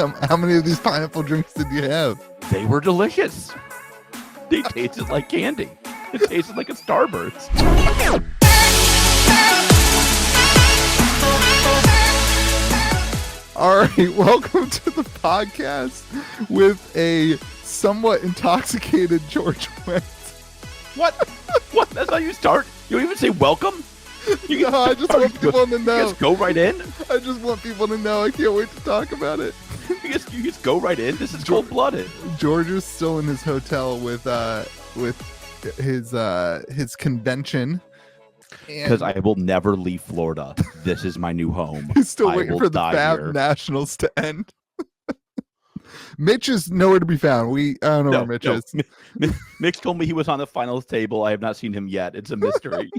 How many of these pineapple drinks did you have? They were delicious. They tasted like candy. It tasted like a Starburst. All right, welcome to the podcast with a somewhat intoxicated George Wentz. What? What? That's how you start? You don't even say welcome? No, I just want people to know. You just go right in? I just want people to know. I can't wait to talk about it. You just go right in? This is cold-blooded. George is still in his hotel with his convention. Because I will never leave Florida. This is my new home. He's still waiting for the Fab Nationals to end. Mitch is nowhere to be found. I don't know where Mitch is. Mitch told me he was on the finals table. I have not seen him yet. It's a mystery.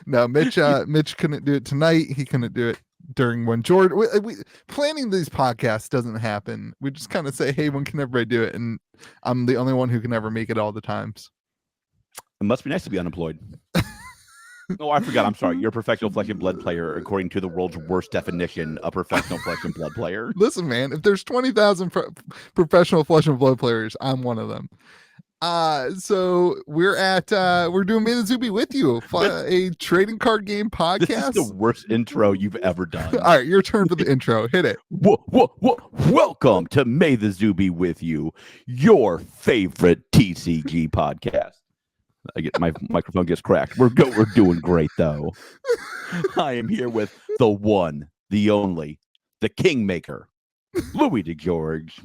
No, Mitch couldn't do it tonight. He couldn't do it during when George. We planning these podcasts doesn't happen. We just kind of say, hey, when can everybody do it? And I'm the only one who can ever make it all the times. It must be nice to be unemployed. Oh, I forgot. I'm sorry. You're a professional flesh and blood player, according to the world's worst definition of professional flesh and blood player. Listen, man, if there's 20,000 professional flesh and blood players, I'm one of them. So we're doing Metazoo with you, a trading card game podcast. This is the worst intro you've ever done. All right, your turn for the intro. Hit it. Welcome to Metazoo with you, your favorite TCG podcast. I get my microphone gets cracked. We're doing great though. I am here with the one, the only, the kingmaker, Louis DeGeorge,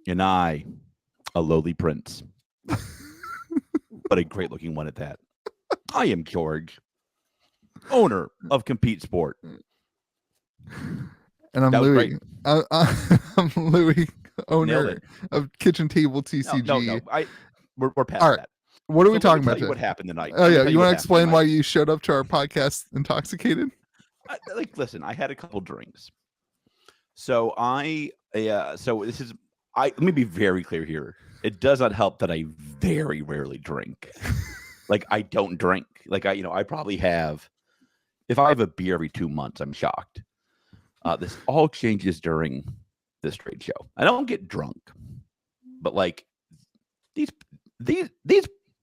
and I, a lowly prince, but a great looking one at that. I am George, owner of Compete Sport, and I'm Louis. I'm Louis, owner of KitchenTableTCG. No, we're past that. What are we talking about? What happened tonight? Oh yeah, you want to explain why you showed up to our podcast intoxicated? Listen, I had a couple drinks. So let me be very clear here. It does not help that I very rarely drink. Like I don't drink. Like I probably have, if I have a beer every 2 months, I'm shocked. This all changes during this trade show. I don't get drunk, but like these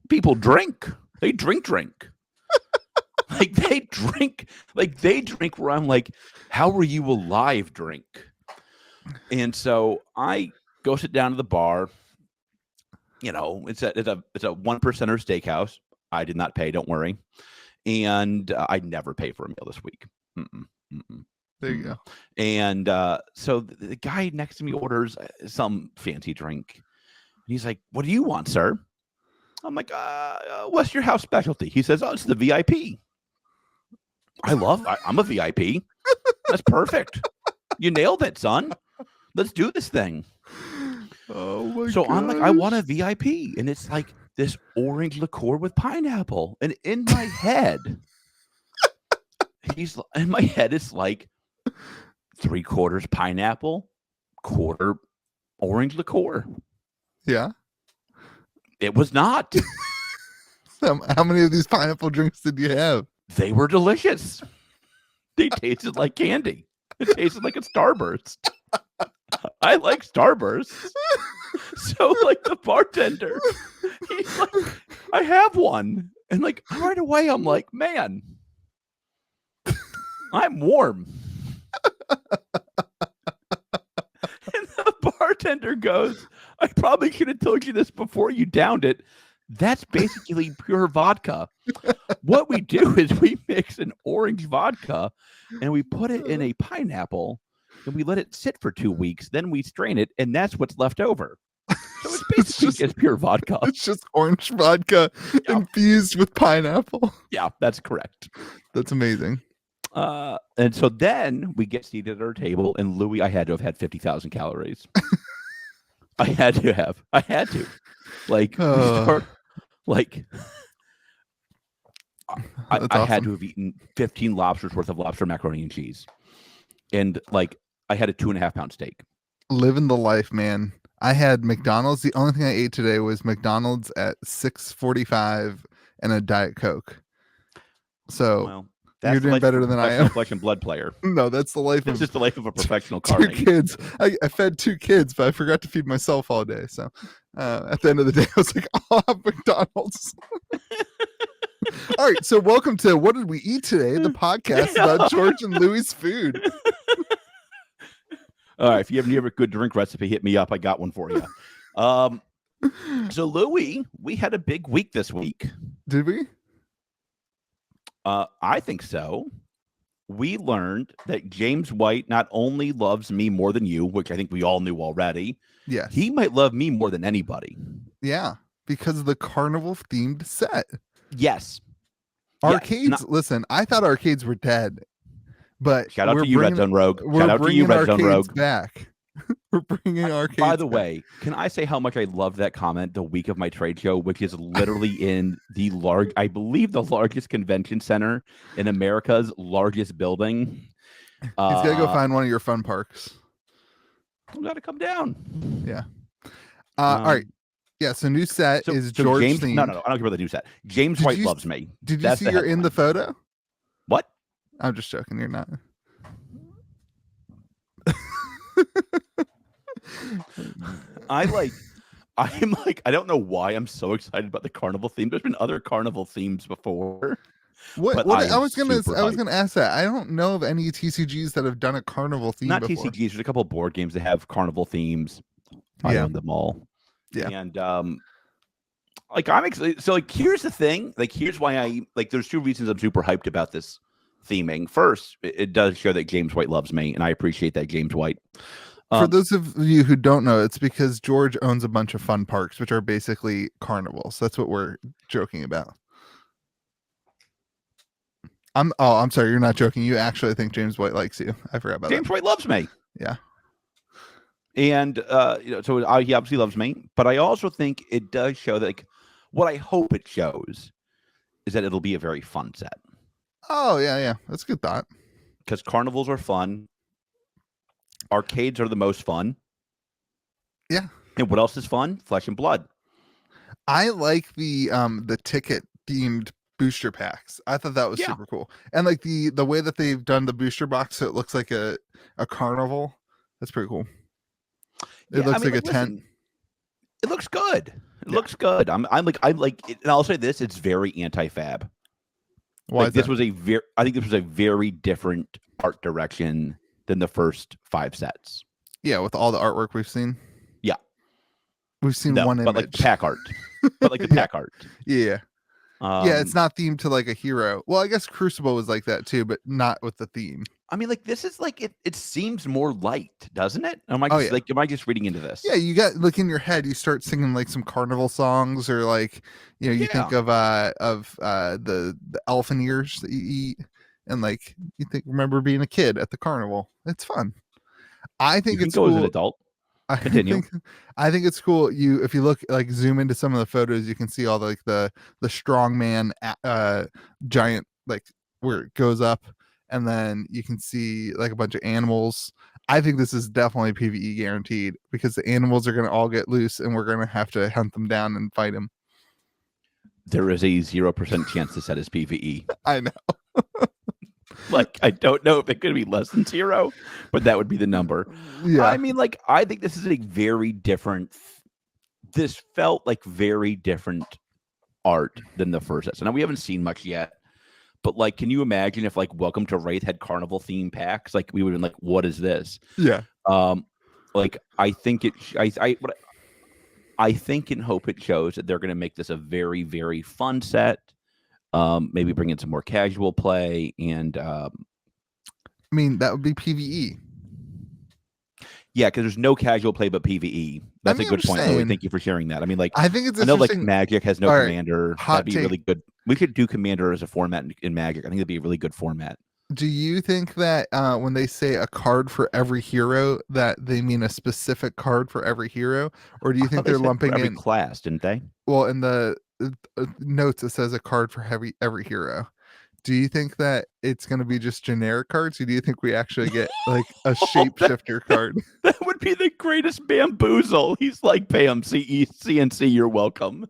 people drink. They drink. Like they drink where I'm like, how are you alive? Drink. And so I go sit down to the bar. It's a 1 percenter steakhouse. I did not pay, don't worry. And I never pay for a meal this week. There you go. And so the guy next to me orders some fancy drink. He's like, what do you want, sir? I'm like, what's your house specialty? He says, oh, it's the VIP. I'm a VIP. That's perfect. You nailed it, son. Let's do this thing. Oh my So gosh. I'm like, I want a VIP. And it's like this orange liqueur with pineapple. And in my head, it's like 3/4 pineapple, 1/4 orange liqueur. Yeah. It was not. How many of these pineapple drinks did you have? They were delicious. They tasted like candy. It tasted like a Starburst. I like Starbursts. So like the bartender, he's like, I have one. And like right away, I'm like, man, I'm warm. And the bartender goes, I probably should have told you this before you downed it. That's basically pure vodka. What we do is we mix an orange vodka and we put it in a pineapple and we let it sit for 2 weeks. Then we strain it and that's what's left over. So it's basically just pure vodka. It's just orange vodka infused with pineapple. Yeah, that's correct. That's amazing. And so then we get seated at our table and Louis, I had to have had 50,000 calories. I had to. Like, I had to have eaten 15 lobsters worth of lobster macaroni and cheese. And like, I had a 2.5 pound steak. Living the life, man. I had McDonald's. The only thing I ate today was McDonald's at 6:45 and a Diet Coke. So That's You're the doing life better of a than I professional am. Flesh and Blood player. No, that's the life It's of just the life of a professional two carding. kids. I fed 2 kids, but I forgot to feed myself all day. So at the end of the day, I was like, I'll have McDonald's. All right. So welcome to What Did We Eat Today? The podcast about George and Louie's food. All right. If you have a good drink recipe, hit me up. I got one for you. So Louie, we had a big week this week. Did we? I think so. We learned that James White not only loves me more than you, which I think we all knew already. Yes. He might love me more than anybody. Yeah, because of the carnival themed set. Yes. Arcades. Listen, I thought arcades were dead, but shout out to you, Red Zone Rogue. We're Shout out to you, Red Zone Rogue. Back. We're bringing arcades. By the way, can I say how much I loved that comment the week of my trade show, which is literally in the I believe the largest convention center in America's largest building. He's got to go find one of your fun parks. You got to come down. Yeah. All right. Yeah. So new set is George James. themed. No, I don't care about the new set. James White loves me. Did you see you're in the photo? What? I'm just joking. You're not. I don't know why I'm so excited about the carnival theme. There's been other carnival themes before. I was gonna ask that. I don't know of any TCGs that have done a carnival theme. Not before. TCGs. There's a couple of board games that have carnival themes. I own them all. Yeah. And I'm excited. So here's the thing. Here's why there's 2 reasons I'm super hyped about this theming. First, it does show that James White loves me, and I appreciate that, James White. For those of you who don't know, it's because George owns a bunch of fun parks, which are basically carnivals. That's what we're joking about. I'm sorry, you're not joking. You actually think James White likes you. I forgot about James White loves me. Yeah. And so he obviously loves me, but I also think it does show that what I hope it shows is that it'll be a very fun set. Oh, yeah. That's a good thought. Because carnivals are fun. Arcades are the most fun. Yeah. And what else is fun? Flesh and Blood. I like the ticket themed booster packs. I thought that was super cool. And the way that they've done the booster box so it looks like a carnival. That's pretty cool. It looks like a tent. It looks good. It looks good. I'm like and I'll say this, it's very anti-fab. Why I think this was a very different art direction than the first 5 sets. Yeah, with all the artwork we've seen. Yeah. We've seen one image. But pack art. But the pack art. Yeah. It's not themed to a hero. Well, I guess Crucible was like that too, but not with the theme. I mean, this is it seems more light, doesn't it? Am I just reading into this? Yeah, you got in your head, you start singing some carnival songs, or you think of the elephant ears that you eat, and you remember being a kid at the carnival. It's fun. I think it's cool as an adult. Continue. I think it's cool. If you look zoom into some of the photos, you can see all the strongman giant where it goes up, and then you can see a bunch of animals. I think this is definitely PvE guaranteed because the animals are going to all get loose, and we're going to have to hunt them down and fight them. There is a 0% chance this set is PvE. I know. I don't know if it could be less than 0, but that would be the number. Yeah. I mean, I think this is a very different. This felt like very different art than the first set. So now we haven't seen much yet, but can you imagine if Welcome to Wraith had carnival theme packs? We would have been what is this? Yeah. I think I think and hope it shows that they're going to make this a very, very fun set. Maybe bring in some more casual play, and I mean that would be PvE. Yeah, because there's no casual play but PvE. That's a good point. Thank you for sharing that. I mean, I think it's I know Magic has no commander. That'd be take. Really good. We could do commander as a format in Magic. I think that'd be a really good format. Do you think that when they say a card for every hero, that they mean a specific card for every hero, or do you think they're lumping every in class? Didn't they? Well, in the notes it says a card for every hero. Do you think that it's going to be just generic cards, or do you think we actually get a shapeshifter card? That would be the greatest bamboozle. He's like, pay him CNC, you're welcome.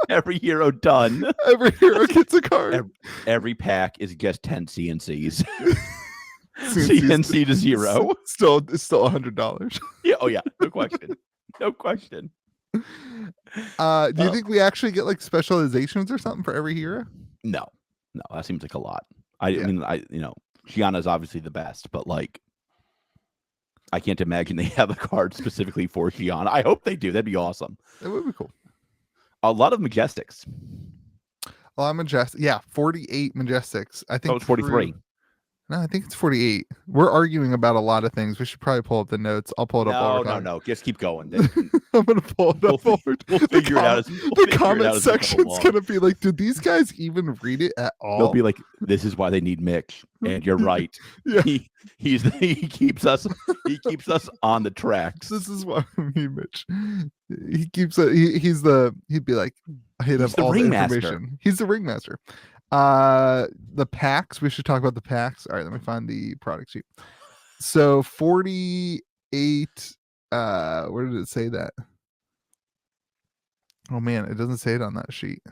Every hero done. Every hero gets a card. Every pack is just 10 CNCs. CNC's CNC to 0. It's still $100. Yeah. Oh yeah. No question. No question. Do you think we actually get like specializations or something for every hero? No, that seems like a lot. I mean, Shiana's obviously the best, but like, I can't imagine they have a card specifically for Shiana. I hope they do. That'd be awesome. It would be cool. A lot of Majestics. Oh, I'm Majestic. Yeah, 48 Majestics. I think it's 43. No, I think it's 48. We're arguing about a lot of things. We should probably pull up the notes. I'll pull it up. No. Just keep going. I'm gonna pull it up. We'll figure it out. The comment section's gonna be like, did these guys even read it at all? They'll be like, this is why they need MITCH. And you're right. Yeah. He keeps us on the tracks. This is why we need MITCH. He keeps he'd be like, he'd have all the information. He's the ringmaster. The packs, we should talk about the packs. All right, let me find the product sheet. So 48, where did it say that? Oh man, it doesn't say it on that sheet.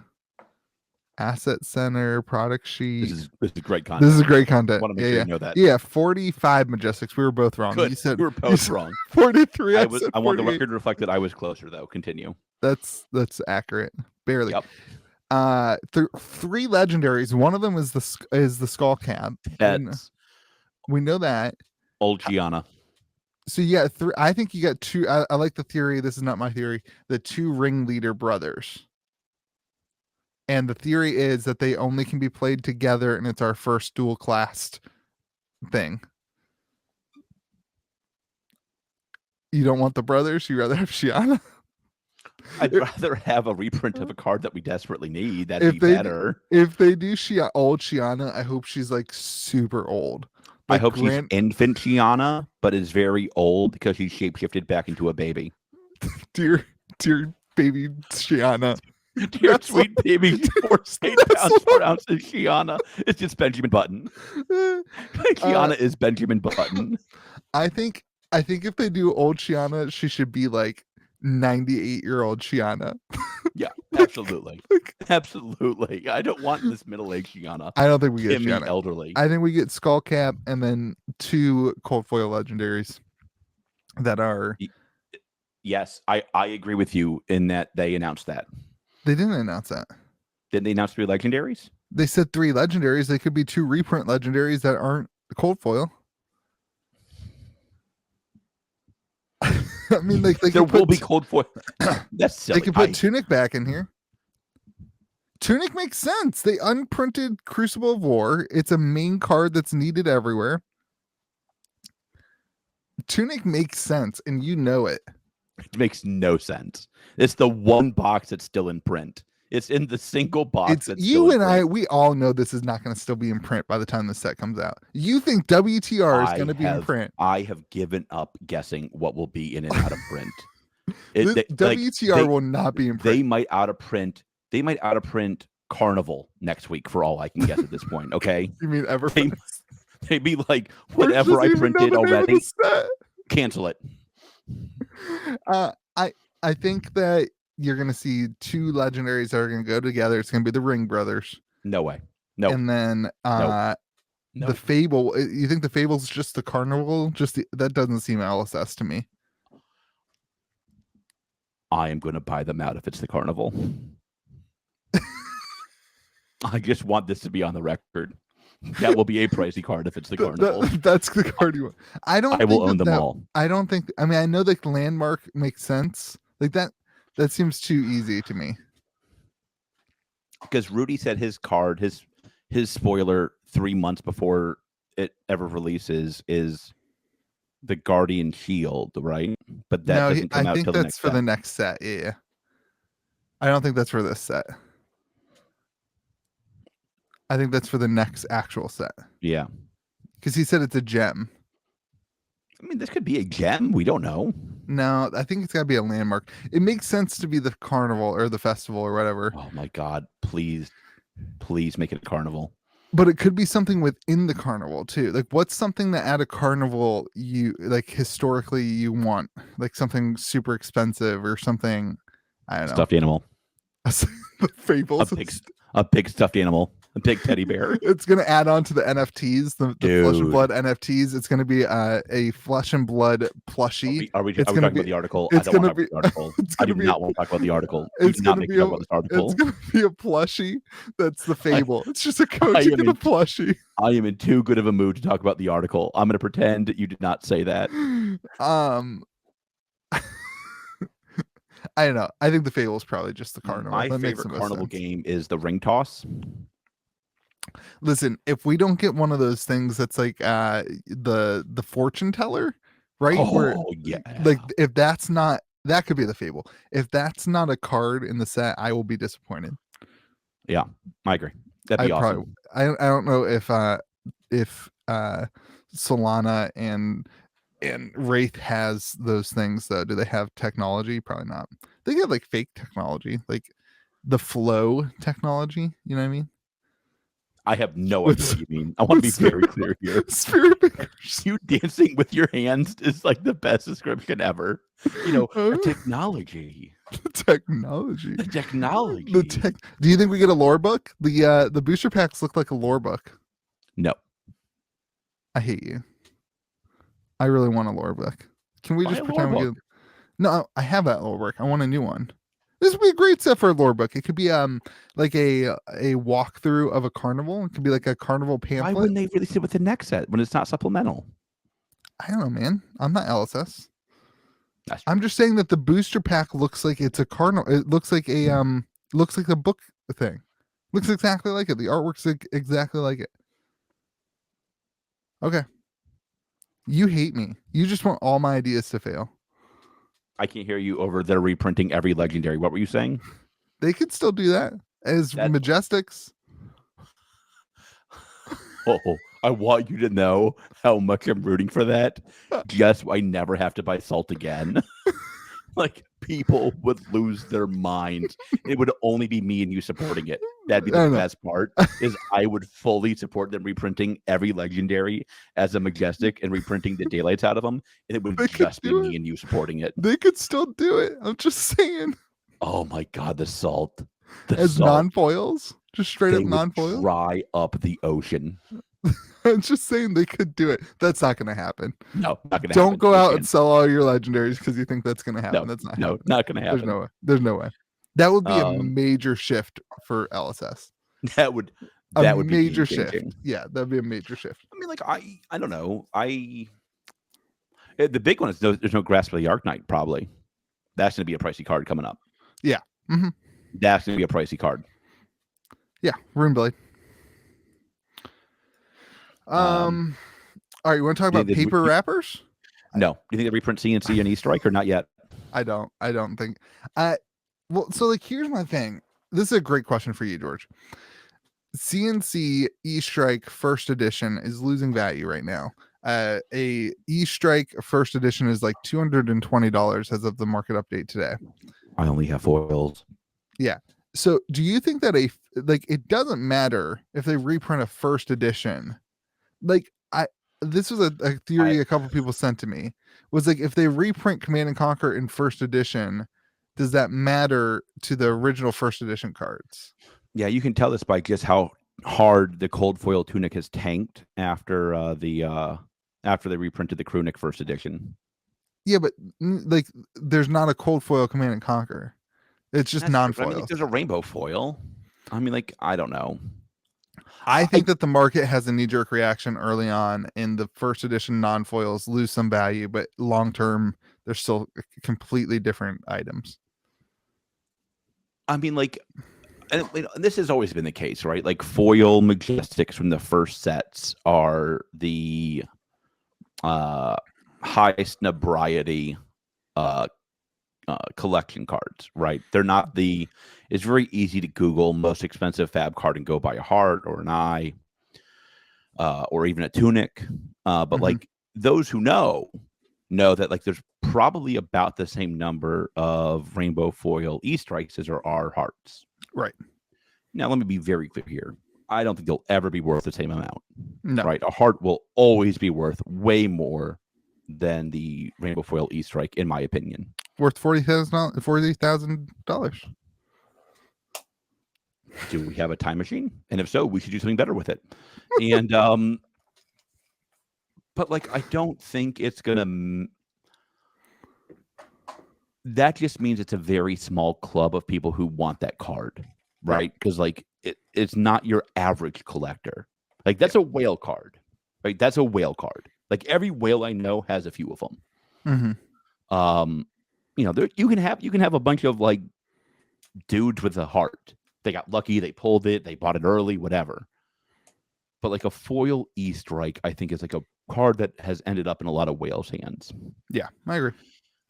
Asset center, product sheet. This is great content. This is great content. I want to make sure you know that. Yeah, 45 Majestics. We were both wrong. Good. You said we were both wrong. 43. I want the record to reflect that I was closer though. Continue. That's accurate. Barely. Yep. 3 legendaries. One of them is the skull cap. We know that. Old Gianna. So yeah, I think you got 2. I like the theory. This is not my theory. The 2 ringleader brothers. And the theory is that they only can be played together, and it's our first dual classed thing. You don't want the brothers? You rather have Shiana? I'd rather have a reprint of a card that we desperately need. That'd be better. If they do old Shiana, I hope she's like super old. Like I hope she's infant Shiana, but is very old because she's shapeshifted back into a baby. Dear baby Shiana. Dear sweet baby, 4 pounds, 4 ounces Shiana. It's just Benjamin Button. Shiana is Benjamin Button. I think if they do old Shiana, she should be like 98-year-old Shiana. Yeah, absolutely. Absolutely. I don't want this middle-aged Shiana. I don't think we get Shiana. Elderly. I think we get Skull Cap and then 2 cold foil legendaries that are. Yes, I agree with you in that they announced that. They didn't announce that. Didn't they announce 3 legendaries? They said 3 legendaries. They could be 2 reprint legendaries that aren't cold foil. I mean, like there will be cold foil. That's silly. They can put Tunic back in here. Tunic makes sense. They unprinted Crucible of War. It's a main card that's needed everywhere. Tunic makes sense, and you know it. It makes no sense. It's the one box that's still in print. It's in the single box. It's you and I. We all know this is not going to still be in print by the time the set comes out. You think WTR is going to be in print? I have given up guessing what will be in and out of print. WTR will not be in print. They might out of print. They might out of print Carnival next week for all I can guess at this point. Okay. You mean Everfest? They'd be like, whatever I printed already, cancel it. I think that you're going to see 2 legendaries that are going to go together. It's going to be the Ring Brothers. No way. No. And then the Fable. You think the Fable's just the Carnival? That doesn't seem LSS to me. I am going to buy them out if it's the Carnival. I just want this to be on the record. That will be a pricey card if it's the Carnival. That's the card you want. I will own them all. I don't think. I mean, I know the landmark makes sense. Like that seems too easy to me. Because Rudy said his card, his spoiler 3 months before it ever releases is the Guardian Shield, right? But that doesn't come out till the next set. I think that's for the next set. Yeah. I don't think that's for this set. I think that's for the next actual set. Yeah. Because he said it's a gem. I mean, this could be a gem. We don't know. No, I think it's got to be a landmark. It makes sense to be the carnival or the festival or whatever. Oh my God. Please make it a carnival. But it could be something within the carnival too. Like what's something that at a carnival you like historically you want? Like something super expensive or something. I don't know. Stuffed animal. The Fables. A big stuffed animal, a big teddy bear. It's going to add on to the NFTs, the Flesh and Dude. Blood NFTs. It's going to be a Flesh and Blood plushie. Are we talking about the article? It's I don't going want to to talk about the article. I do not want to talk about the article. It's going to be about this article. It's going to be a plushie. That's the Fable. It's just a Koji and a plushie. I am in too good of a mood to talk about the article. I'm going to pretend you did not say that. I don't know. I think the Fable is probably just the carnival. My favorite carnival game is the ring toss. Listen, if we don't get one of those things that's like the fortune teller, right? Yeah. Like if that's not, that could be the Fable. If that's not a card in the set, I will be disappointed. Yeah, I agree. That'd be awesome. I don't know if Solana and Wraith has those things though. Do they have technology? Probably not. They get like fake technology, like the flow technology. You know what I mean? I have no idea what you mean. I want to be very clear here. Spirit fingers. You dancing with your hands is like the best description ever. You know, technology. The technology. The technology. Do you think we get a lore book? The booster packs look like a lore book. No. I hate you. I really want a lore book. Can we just pretend we get? No, I have that lore book. I want a new one. This would be a great set for a lore book. It could be like a walkthrough of a carnival. It could be like a carnival pamphlet. Why wouldn't they release it with the next set when it's not supplemental? I don't know, man. I'm not LSS. I'm just saying that the booster pack looks like it's a carnival. It looks like a book thing. Looks exactly like it. The artwork's exactly like it. Okay. You hate me. You just want all my ideas to fail. I can't hear you over there reprinting every legendary. What were you saying? They could still do that as Majestics. Oh, I want you to know how much I'm rooting for that. Just so I never have to buy salt again. Like people would lose their minds. It would only be me and you supporting it. That'd be the best part. Is I would fully support them reprinting every legendary as a Majestic and reprinting the daylights out of them, and it would just be me and you supporting it. They could still do it. I'm just saying. Oh my god, the salt. As non-foils, just straight up non-foils. Dry up the ocean. I'm just saying they could do it. That's not going to happen. No, not going to happen. Don't go out and sell all your legendaries because you think that's going to happen. No, that's not. No, happening. Not going to happen. There's no way. That would be a major shift for LSS. That would be a be major shift. Yeah, that'd be a major shift. I mean, like I don't know. The big one is there's no Grasp of the Arknight. Probably that's going to be a pricey card coming up. Yeah, that's going to be a pricey card. Yeah, Runeblade. All right, you want to talk about paper wrappers? No. Do you think they reprint CNC and E-Strike or not yet? I don't think. Well, so like here's my thing. This is a great question for you, George. CNC E-Strike first edition is losing value right now. A E-Strike first edition is like $220 as of the market update today. I only have foils. Yeah. So do you think that it doesn't matter if they reprint a first edition? Like this was a theory a couple people sent to me, was like if they reprint Command and Conquer in first edition, does that matter to the original first edition cards? Yeah, you can tell this by just how hard the cold foil tunic has tanked after after they reprinted the Krunic first edition. Yeah, but like there's not a cold foil Command and Conquer. It's just non-foil. I mean, there's a rainbow foil. I mean, like, I don't know. I think that the market has a knee-jerk reaction early on, and the first edition non-foils lose some value, but long-term, they're still completely different items. I mean, like, and this has always been the case, right? Like, foil Majestics from the first sets are the highest nobriety collection cards, right? They're not it's very easy to Google most expensive fab card and go buy a heart or an eye or even a tunic. But like those who know that like there's probably about the same number of rainbow foil E-Strikes as there are hearts. Right. Now, let me be very clear here. I don't think they'll ever be worth the same amount. No. Right? A heart will always be worth way more than the rainbow foil E-Strike, in my opinion. Worth $40,000. Do we have a time machine? And if so, we should do something better with it. And but like, I don't think it's gonna. That just means it's a very small club of people who want that card, right? Because like it's not your average collector. Like that's a whale card, right? That's a whale card. Like every whale I know has a few of them. Mm-hmm. You know, you can have a bunch of like dudes with a heart. They got lucky, they pulled it, they bought it early, whatever. But like a foil E-strike, I think is like a card that has ended up in a lot of whales' hands. Yeah, I agree.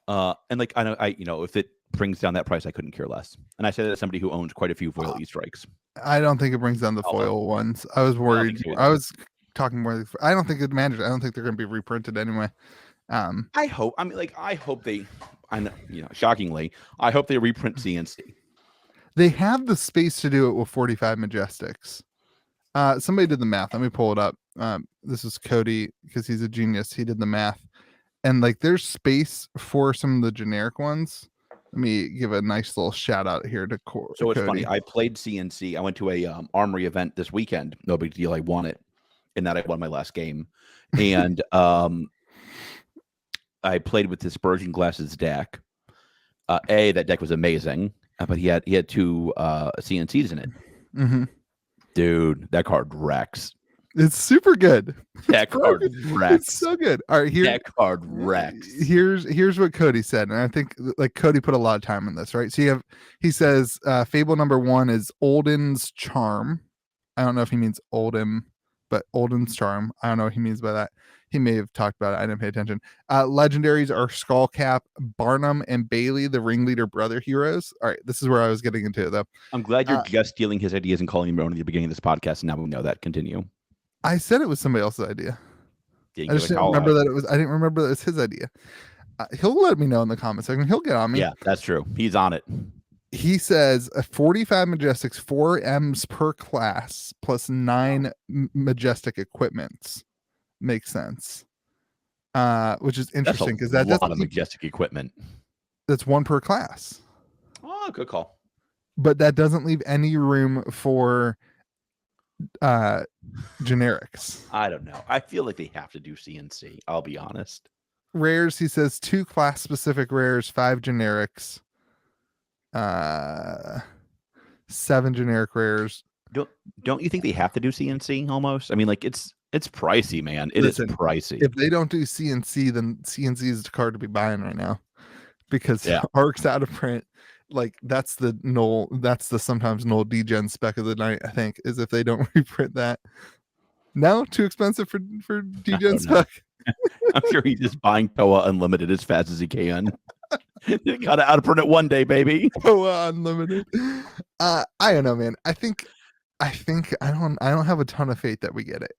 And like if it brings down that price, I couldn't care less. And I say that as somebody who owns quite a few foil E-strikes. I don't think it brings down the foil ones. I was worried. I was talking more. I don't think it matters. I don't think they're going to be reprinted anyway. I hope. I mean, like I hope they. I know, shockingly, I hope they reprint CNC. They have the space to do it with 45 Majestics. Somebody did the math. Let me pull it up. This is Cody because he's a genius. He did the math, and like there's space for some of the generic ones. Let me give a nice little shout out here to Cody. So it's funny. I played CNC. I went to a armory event this weekend. No big deal. I won it, and that I won my last game, and I played with Dispersion Glasses deck. That deck was amazing, but he had two CNCs in it. Mm-hmm. Dude, that card wrecks. It's super good. That card wrecks. It's so good. All right, that card wrecks. Here's what Cody said, and I think like Cody put a lot of time in this, right? So he says Fable number 1 is Olden's Charm. I don't know if he means Oldham, but Olden's Charm. I don't know what he means by that. He may have talked about it. I didn't pay attention. Legendaries are Skullcap, Barnum, and Bailey, the ringleader brother heroes. All right, this is where I was getting into it, though. I'm glad you're just stealing his ideas and calling him wrong at the beginning of this podcast, and now we know that. Continue. I said it was somebody else's idea. I just didn't remember that it was. I didn't remember that it was his idea. He'll let me know in the comment section. He'll get on me. Yeah, that's true. He's on it. He says 45 Majestics, 4 M's per class, plus 9 Majestic equipments. Makes sense. Which is interesting because that's a lot of Majestic equipment. That's 1 per class. Oh, good call. But that doesn't leave any room for generics. I don't know. I feel like they have to do CNC. I'll be honest. Rares, he says 2 class specific rares, 5 generics, 7 generic rares. Don't you think they have to do CNC almost? I mean, like it's pricey, man. Listen, is pricey. If they don't do CNC, then CNC is the card to be buying right now because ARC's out of print. Like that's the sometimes null degen spec of the night. I think is if they don't reprint that. No, too expensive for degen spec. I'm sure he's just buying Toa Unlimited as fast as he can. Gotta out of print it one day, baby. Toa Unlimited. I don't know, man. I think I don't have a ton of faith that we get it.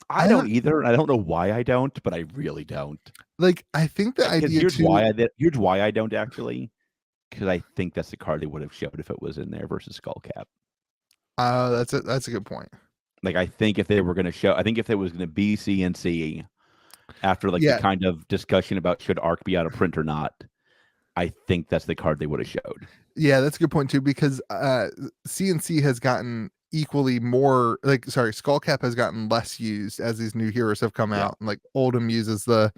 I don't either. I don't know why I don't, but I really don't. Like I think the idea here's why I don't actually. Because I think that's the card they would have showed if it was in there versus Skullcap. That's a good point. Like I think if they were going to show, I think if there was going to be CNC after like the kind of discussion about should ARC be out of print or not, I think that's the card they would have showed. Yeah, that's a good point too, because CNC has gotten equally more Skullcap has gotten less used as these new heroes have come out. And like Oldham uses the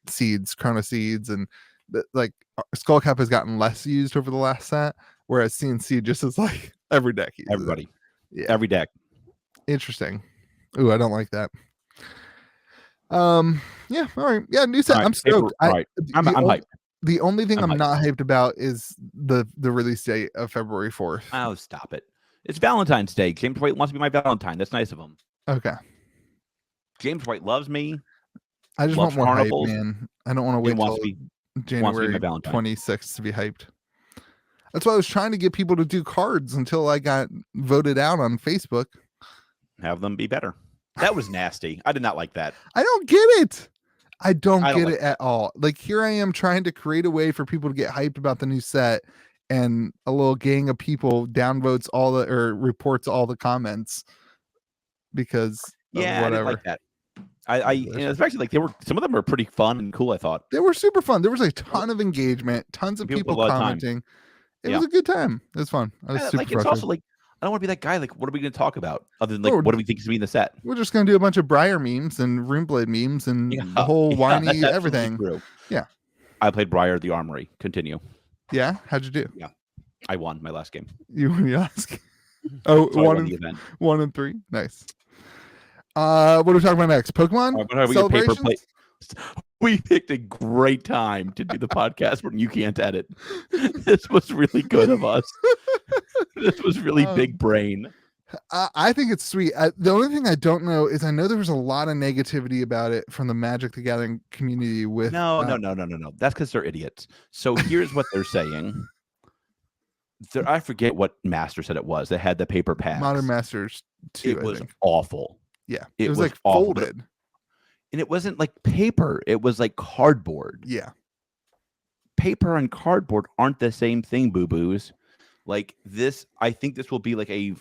seeds, Chrono Seeds, and like Skullcap has gotten less used over the last set, whereas CNC just is like every deck. Everybody. Yeah. Every deck. Interesting. Ooh, I don't like that. Yeah, all right. Yeah, new set. Right, I'm stoked. I'm hyped. The only thing I'm not hyped about is the release date of February 4th. Oh, stop it. It's Valentine's Day. James White wants to be my Valentine. That's nice of him. Okay. James White loves me. I just want more hype, man. I don't want to wait until January 26th to be hyped. That's why I was trying to get people to do cards until I got voted out on Facebook. Have them be better. That was nasty. I did not like that. I don't get it. I don't get it at all. Like here I am trying to create a way for people to get hyped about the new set, and a little gang of people downvotes reports all the comments because whatever. I didn't like that. Especially like some of them were pretty fun and cool. I thought they were super fun. There was a ton of engagement, tons of people commenting. It was a good time. It was fun. I was super like it's frustrated. also like I don't want to be that guy. Like, what are we going to talk about other than like what do we think is going to be in the set? We're just going to do a bunch of Briar memes and Runeblade memes and the whole whiny that's everything. True. Yeah. I played Briar the Armory. Continue. Yeah. How'd you do? Yeah. I won my last game. You won your last game? Oh, so 1 and 3. Nice. What are we talking about next? Pokemon celebrations? We picked a great time to do the podcast when you can't edit. This was really good of us. This was really big brain. I think it's sweet. The only thing I don't know is I know there was a lot of negativity about it from the Magic the Gathering community. With no. That's because they're idiots. So here's what they're saying. I forget what Master said it was. They had the paper packs. Modern Masters 2. It was awful. Yeah, it was like awful, folded, and it wasn't like paper. It was like cardboard. Yeah, paper and cardboard aren't the same thing, boo boos. Like this, I think this will be like a.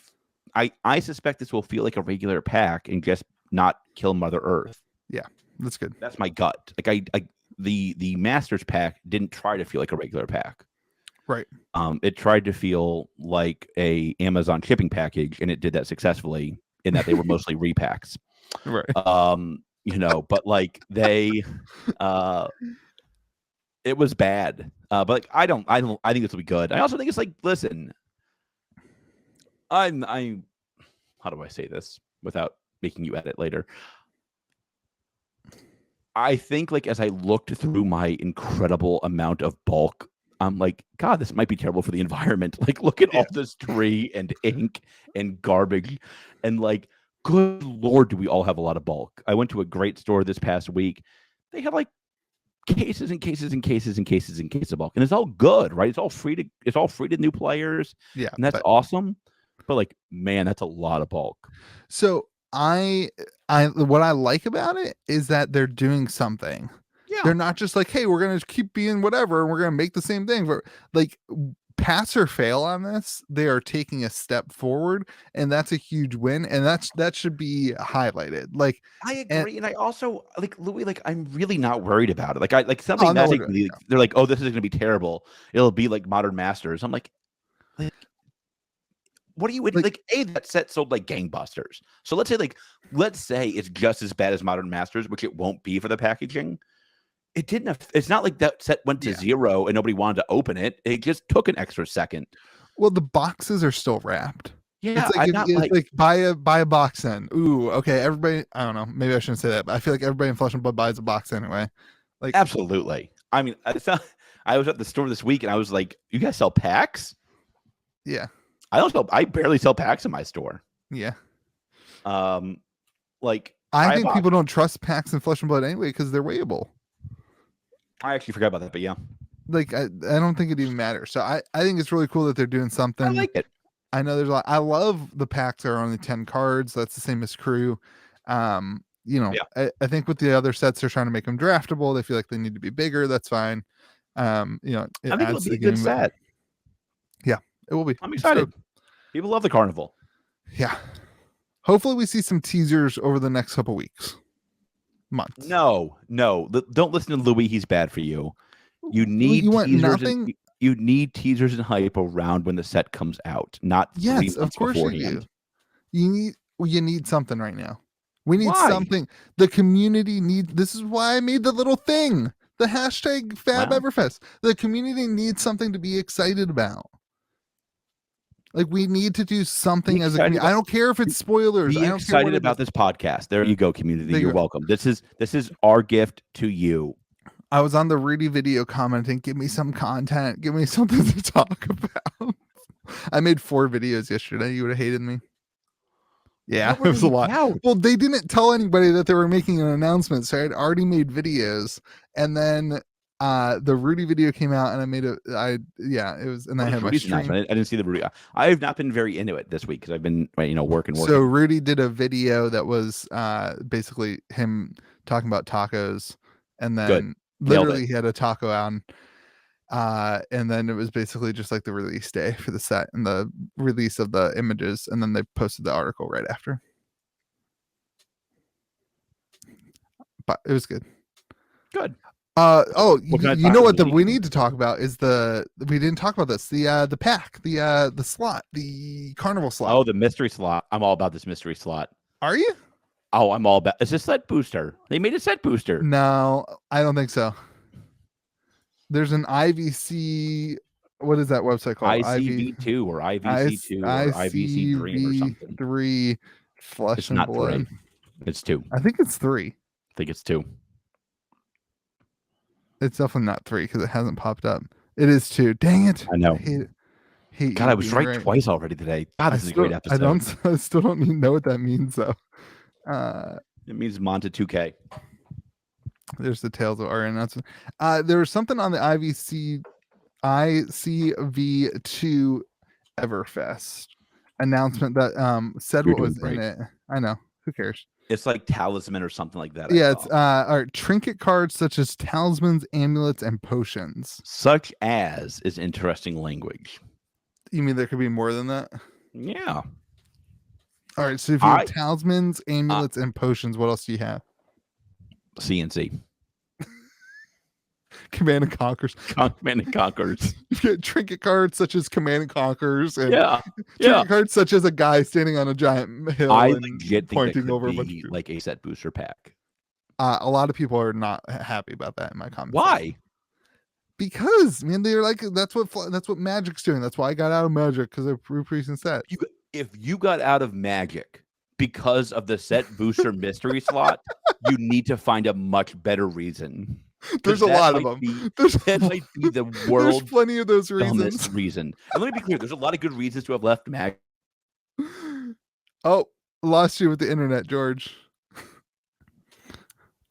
I suspect this will feel like a regular pack and just not kill Mother Earth. Yeah, that's good. That's my gut. Like the Masters pack didn't try to feel like a regular pack. Right. It tried to feel like a Amazon shipping package, and it did that successfully in that they were mostly repacks. Right. But like they, it was bad. But like I think this will be good. I also think it's like, listen, I'm how do I say this without making you edit later? I think like as I looked through my incredible amount of bulk, I'm like, God, this might be terrible for the environment. Like, look at all this tree and ink and garbage. And like, good Lord, do we all have a lot of bulk? I went to a great store this past week. They have like cases and cases and cases and cases and cases of bulk. And it's all good, right? It's all free to new players. Yeah. And that's awesome. But like, man, that's a lot of bulk. So what I like about it is that they're doing something. Yeah. They're not just like, hey, we're going to keep being whatever, and we're going to make the same thing. But like, pass or fail on this, they are taking a step forward, and that's a huge win. And that should be highlighted. Like, I agree. And I also like Louis, like, I'm really not worried about it. Like something magically, they're like, oh, this is going to be terrible. It'll be like Modern Masters. I'm like what do you like? That set sold like gangbusters. So let's say it's just as bad as Modern Masters, which it won't be for the packaging. It didn't. It's not like that set went to zero and nobody wanted to open it. It just took an extra second. Well, the boxes are still wrapped. Yeah, it's like buy a box then. Ooh, okay. Everybody, I don't know. Maybe I shouldn't say that, but I feel like everybody in Flesh and Blood buys a box anyway. Like, absolutely. I mean, I was at the store this week and I was like, "You guys sell packs?" Yeah. I barely sell packs in my store. Yeah. Like I think people don't trust packs in Flesh and Blood anyway because they're weighable. I actually forgot about that, but yeah. Like I don't think it even matters. So I think it's really cool that they're doing something. I like it. I know there's a lot. I love the packs are only 10 cards. That's the same as Crew. I think with the other sets they're trying to make them draftable. They feel like they need to be bigger. That's fine. I think it'll be a good set. Yeah, it will be. I'm excited. People love the carnival. Yeah. Hopefully we see some teasers over the next couple weeks. Months. No. Don't listen to Louis. He's bad for you. You need teasers. You need teasers and hype around when the set comes out, not 3 months of course beforehand. You need something right now. We need something. The community needs. This is why I made the little thing. The hashtag FabEverfest. The community needs something to be excited about. Like, we need to do something as a community. I don't care if it's spoilers. Be excited about this podcast. There you go, community. You're welcome. This is our gift to you. I was on the Rudy video commenting, give me some content. Give me something to talk about. I made 4 videos yesterday. You would have hated me. Yeah, it was a lot. Well, they didn't tell anybody that they were making an announcement. So I had already made videos. And then the Rudy video came out and I made it was, and I had my stream. I didn't see the Rudy. I have not been very into it this week because I've been working. So Rudy did a video that was basically him talking about tacos, and then literally he had a taco on, and then it was basically just like the release day for the set and the release of the images, and then they posted the article right after. But it was good. You know what we need to talk about is we didn't talk about this, the pack, the slot, the carnival slot. Oh, the mystery slot. I'm all about this mystery slot. Are you? Oh, I'm all about. It's a set booster. They made a set booster. No, I don't think so. There's an IVC. What is that website called? ICV2 or IVC2 or IVC Dream or something. 3 Flesh it's and not Blood. 3. It's 2. I think it's 3. I think it's 2. It's definitely not 3 because it hasn't popped up. It is 2. Dang it! I know. Hate God, I was right twice already today. God, this is a great episode. I still don't even know what that means though. It means Monta 2K. There's the Tales of Aria announcement. There was something on the ICV2 Everfest announcement that said what was in it. I know. Who cares? It's like talisman or something like that. Yeah, it's trinket cards such as talismans, amulets, and potions. Such as is interesting language. You mean there could be more than that? Yeah. All right, so if you have talismans, amulets, and potions, what else do you have? CNC. Command and Conquers. Command and Conquers. You get trinket cards such as Command and Conquers, and trinket cards such as a guy standing on a giant hill and pointing over a bunch of like a set booster pack. A lot of people are not happy about that in my comments. Why? Because man, they're like that's what Magic's doing. That's why I got out of Magic because they're repricing sets. If you got out of Magic because of the set booster mystery slot, you need to find a much better reason. There's a lot of them. That might be the world's There's plenty of those reasons. And let me be clear, there's a lot of good reasons to have left Magic. Oh, lost you with the internet, George.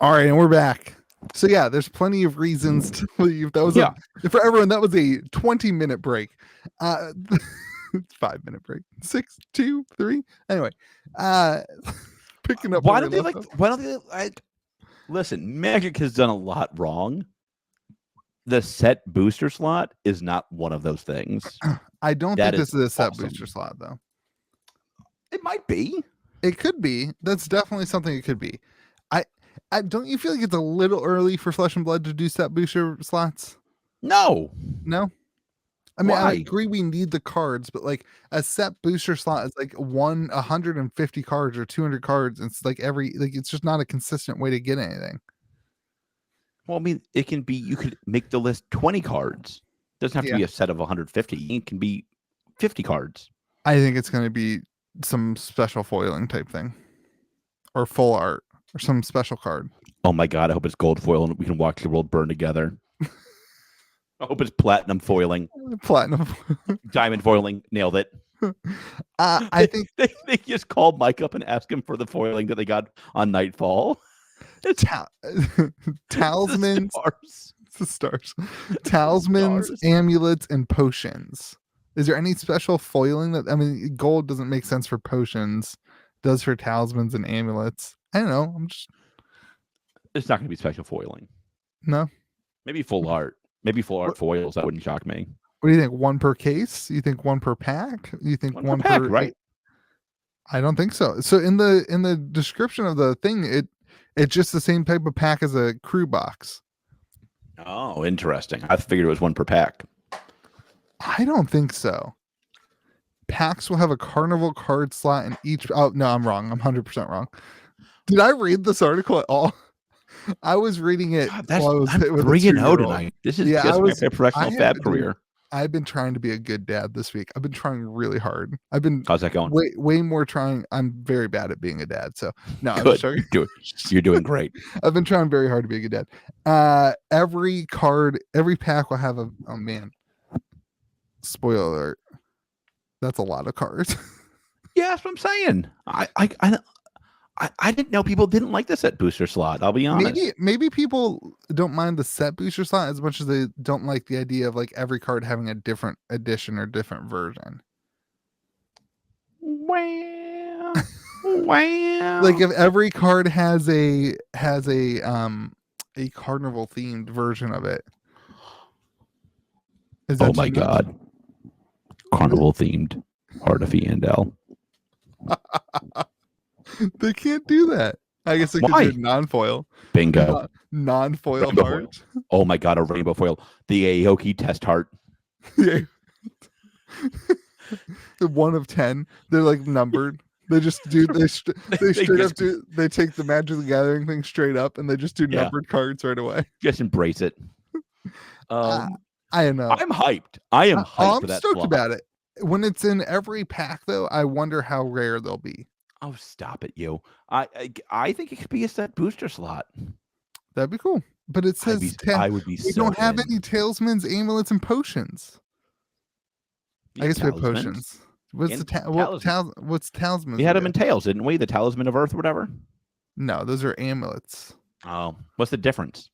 All right, and we're back. So yeah, there's plenty of reasons to leave. That was for everyone. That was a 20-minute break. 5-minute break. 6, 2, 3. Anyway, picking up. Why don't they like? Listen, Magic has done a lot wrong. The set booster slot is not one of those things. I don't think this is a set booster slot, though. It might be. It could be. That's definitely something it could be. I don't you feel like it's a little early for Flesh and Blood to do set booster slots? No. I mean, I agree we need the cards, but like a set booster slot is like 150 cards or 200 cards. It's like it's just not a consistent way to get anything. Well, I mean, it can be, you could make the list 20 cards. It doesn't have to be a set of 150. It can be 50 cards. I think it's going to be some special foiling type thing or full art or some special card. Oh my God. I hope it's gold foil and we can watch the world burn together. I hope it's platinum foiling. Diamond foiling. Nailed it. I think they just called Mike up and asked him for the foiling that they got on Nightfall. Talismans. The stars. Talismans, amulets, and potions. Is there any special foiling that, I mean, gold doesn't make sense for potions, does for talismans and amulets. I don't know. It's not going to be special foiling. No. Maybe full art. Maybe full art foils. That wouldn't shock me. What do you think? One per case? You think one per pack? You think one per pack, per right? I don't think so. So in the description of the thing, it's just the same type of pack as a crew box. Oh, interesting. I figured it was one per pack. I don't think so. Packs will have a carnival card slot in each. Oh no, I'm wrong. I'm 100% wrong. Did I read this article at all? I was reading it. God, I'm 3-0 tonight. This is just my professional fab career. I've been trying to be a good dad this week. I've been trying really hard. How's that going? Way more trying. I'm very bad at being a dad. So no, good. You're doing great. I've been trying very hard to be a good dad. Every pack will have oh man. Spoiler alert. That's a lot of cards. Yeah, that's what I'm saying. I didn't know people didn't like the set booster slot. I'll be honest. Maybe people don't mind the set booster slot as much as they don't like the idea of like every card having a different edition or different version. Wow. Like if every card has a carnival themed version of it. Oh my God. Carnival themed Heart of Eandel. They can't do that. I guess I could Why? do non-foil. Bingo. Non-foil Rainbow heart. foil. Oh my god, a rainbow foil. The Aoki test heart. Yeah. The 1 of 10. They're like numbered. They just do they straight up do they take the Magic the Gathering thing straight up and they just do numbered cards right away. Just embrace it. I don't know. I'm hyped. I am hyped for that. I'm stoked about it. When it's in every pack though, I wonder how rare they'll be. Oh, stop it, you. I think it could be a set booster slot. That'd be cool. But it says I would be we so don't have in. any talismans, amulets, and potions. I guess we have potions. What's what's talismans? We had them in Tails, didn't we? The Talisman of Earth or whatever? No, those are amulets. Oh, what's the difference?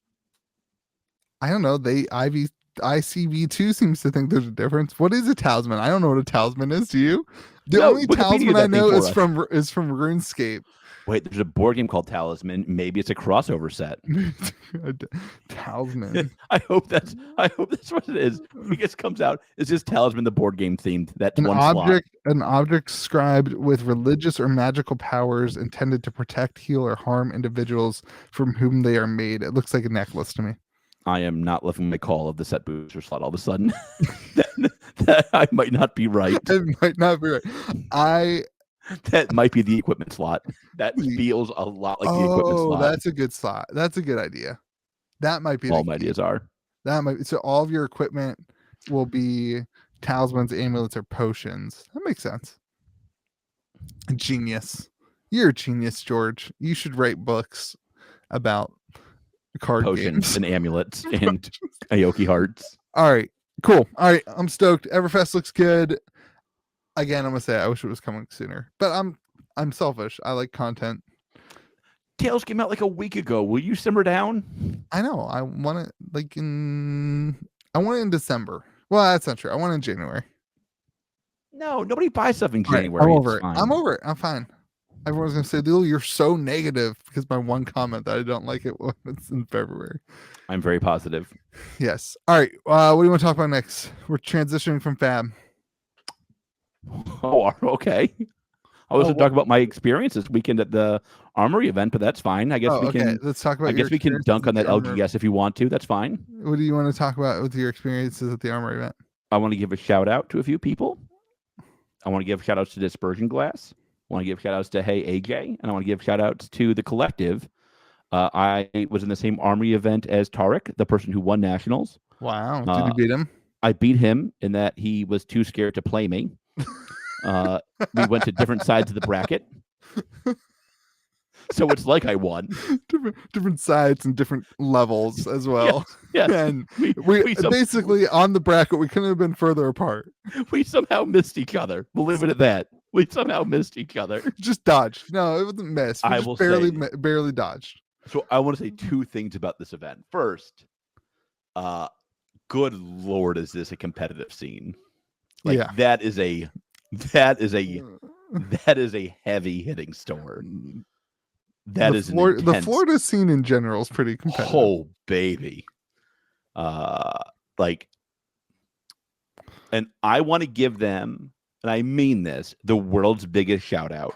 I don't know. ICV2 seems to think there's a difference. What is a talisman? I don't know what a talisman is. Do you? The only talisman I know is from RuneScape. Wait, there's a board game called Talisman. Maybe it's a crossover set. Talisman. I hope that's what it is. It just comes out. It's just Talisman, the board game themed. That's an object described with religious or magical powers intended to protect, heal, or harm individuals from whom they are made. It looks like a necklace to me. I am not loving my call of the set booster slot all of a sudden. that I might not be right. It might not be right. That might be the equipment slot. That feels a lot like the equipment slot. Oh, that's a good slot. That's a good idea. That might be all my ideas are. So all of your equipment will be talismans, amulets, or potions. That makes sense. Genius. You're a genius, George. You should write books about card potions games and amulets and Aoki hearts. All right, cool. All right, I'm stoked. Everfest looks good. Again, I'm gonna say I wish it was coming sooner, but I'm selfish. I like content. Tales came out like a week ago. Will you simmer down? I know. I want it I want it in December. Well, that's not true. I want it in January. No, nobody buys stuff in January. Right, I'm over it. I'm over it. I'm fine. Everyone's gonna say, "Lil, you're so negative," because my one comment that I don't like it when it's in February. I'm very positive. Yes. All right. What do you want to talk about next? We're transitioning from Fab. Oh, okay. I was going to talk about my experience this weekend at the Armory event, but that's fine. I guess we can. Let's talk about. I guess we can dunk on that LGS if you want to. That's fine. What do you want to talk about with your experiences at the Armory event? I want to give a shout out to a few people. I want to give shout outs to Dispersion Glass. I want to give shout outs to Hey AJ, and I want to give shout outs to the collective. I was in the same Armory event as Tarek, the person who won nationals. Wow! Did you beat him? I beat him in that he was too scared to play me. We went to different sides of the bracket, so it's like I won. Different sides and different levels as well. Yeah, and we basically on the bracket we couldn't have been further apart. We somehow missed each other. We'll leave it at that. We somehow missed each other. Just dodged. No, it wasn't missed. I will barely dodged. So I want to say two things about this event. First, good Lord, is this a competitive scene? Like, yeah, that is a heavy hitting store. That is the Florida scene in general is pretty competitive. Oh baby, and I want to give them, and I mean this, the world's biggest shout out.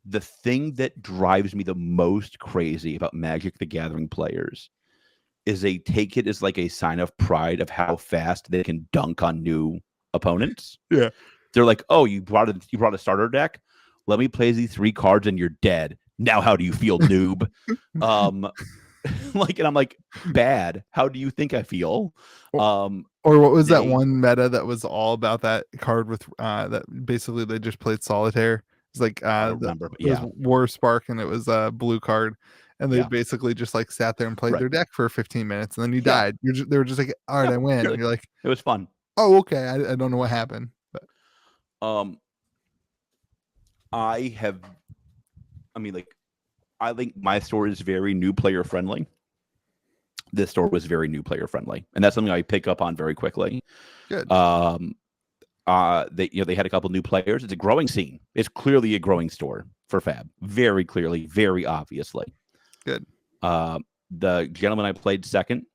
The thing that drives me the most crazy about Magic the Gathering players is they take it as like a sign of pride of how fast they can dunk on new opponents. Yeah. They're like, "Oh, you brought a starter deck? Let me play these 3 cards and you're dead. Now how do you feel, noob?" And I'm like, "Bad. How do you think I feel?" Or what was that one meta that was all about that card with that basically they just played solitaire? It's like I don't remember, but it was War Spark and it was a blue card, and they basically just like sat there and played their deck for 15 minutes, and then you died. They were just like, "All right, I win." And you're like, "It was fun." Oh, okay. I don't know what happened. But. I think my store is very new player friendly. This store was very new player friendly, and that's something I pick up on very quickly. Good. They had a couple new players. It's a growing scene. It's clearly a growing store for Fab. Very clearly, very obviously. Good. The gentleman I played second,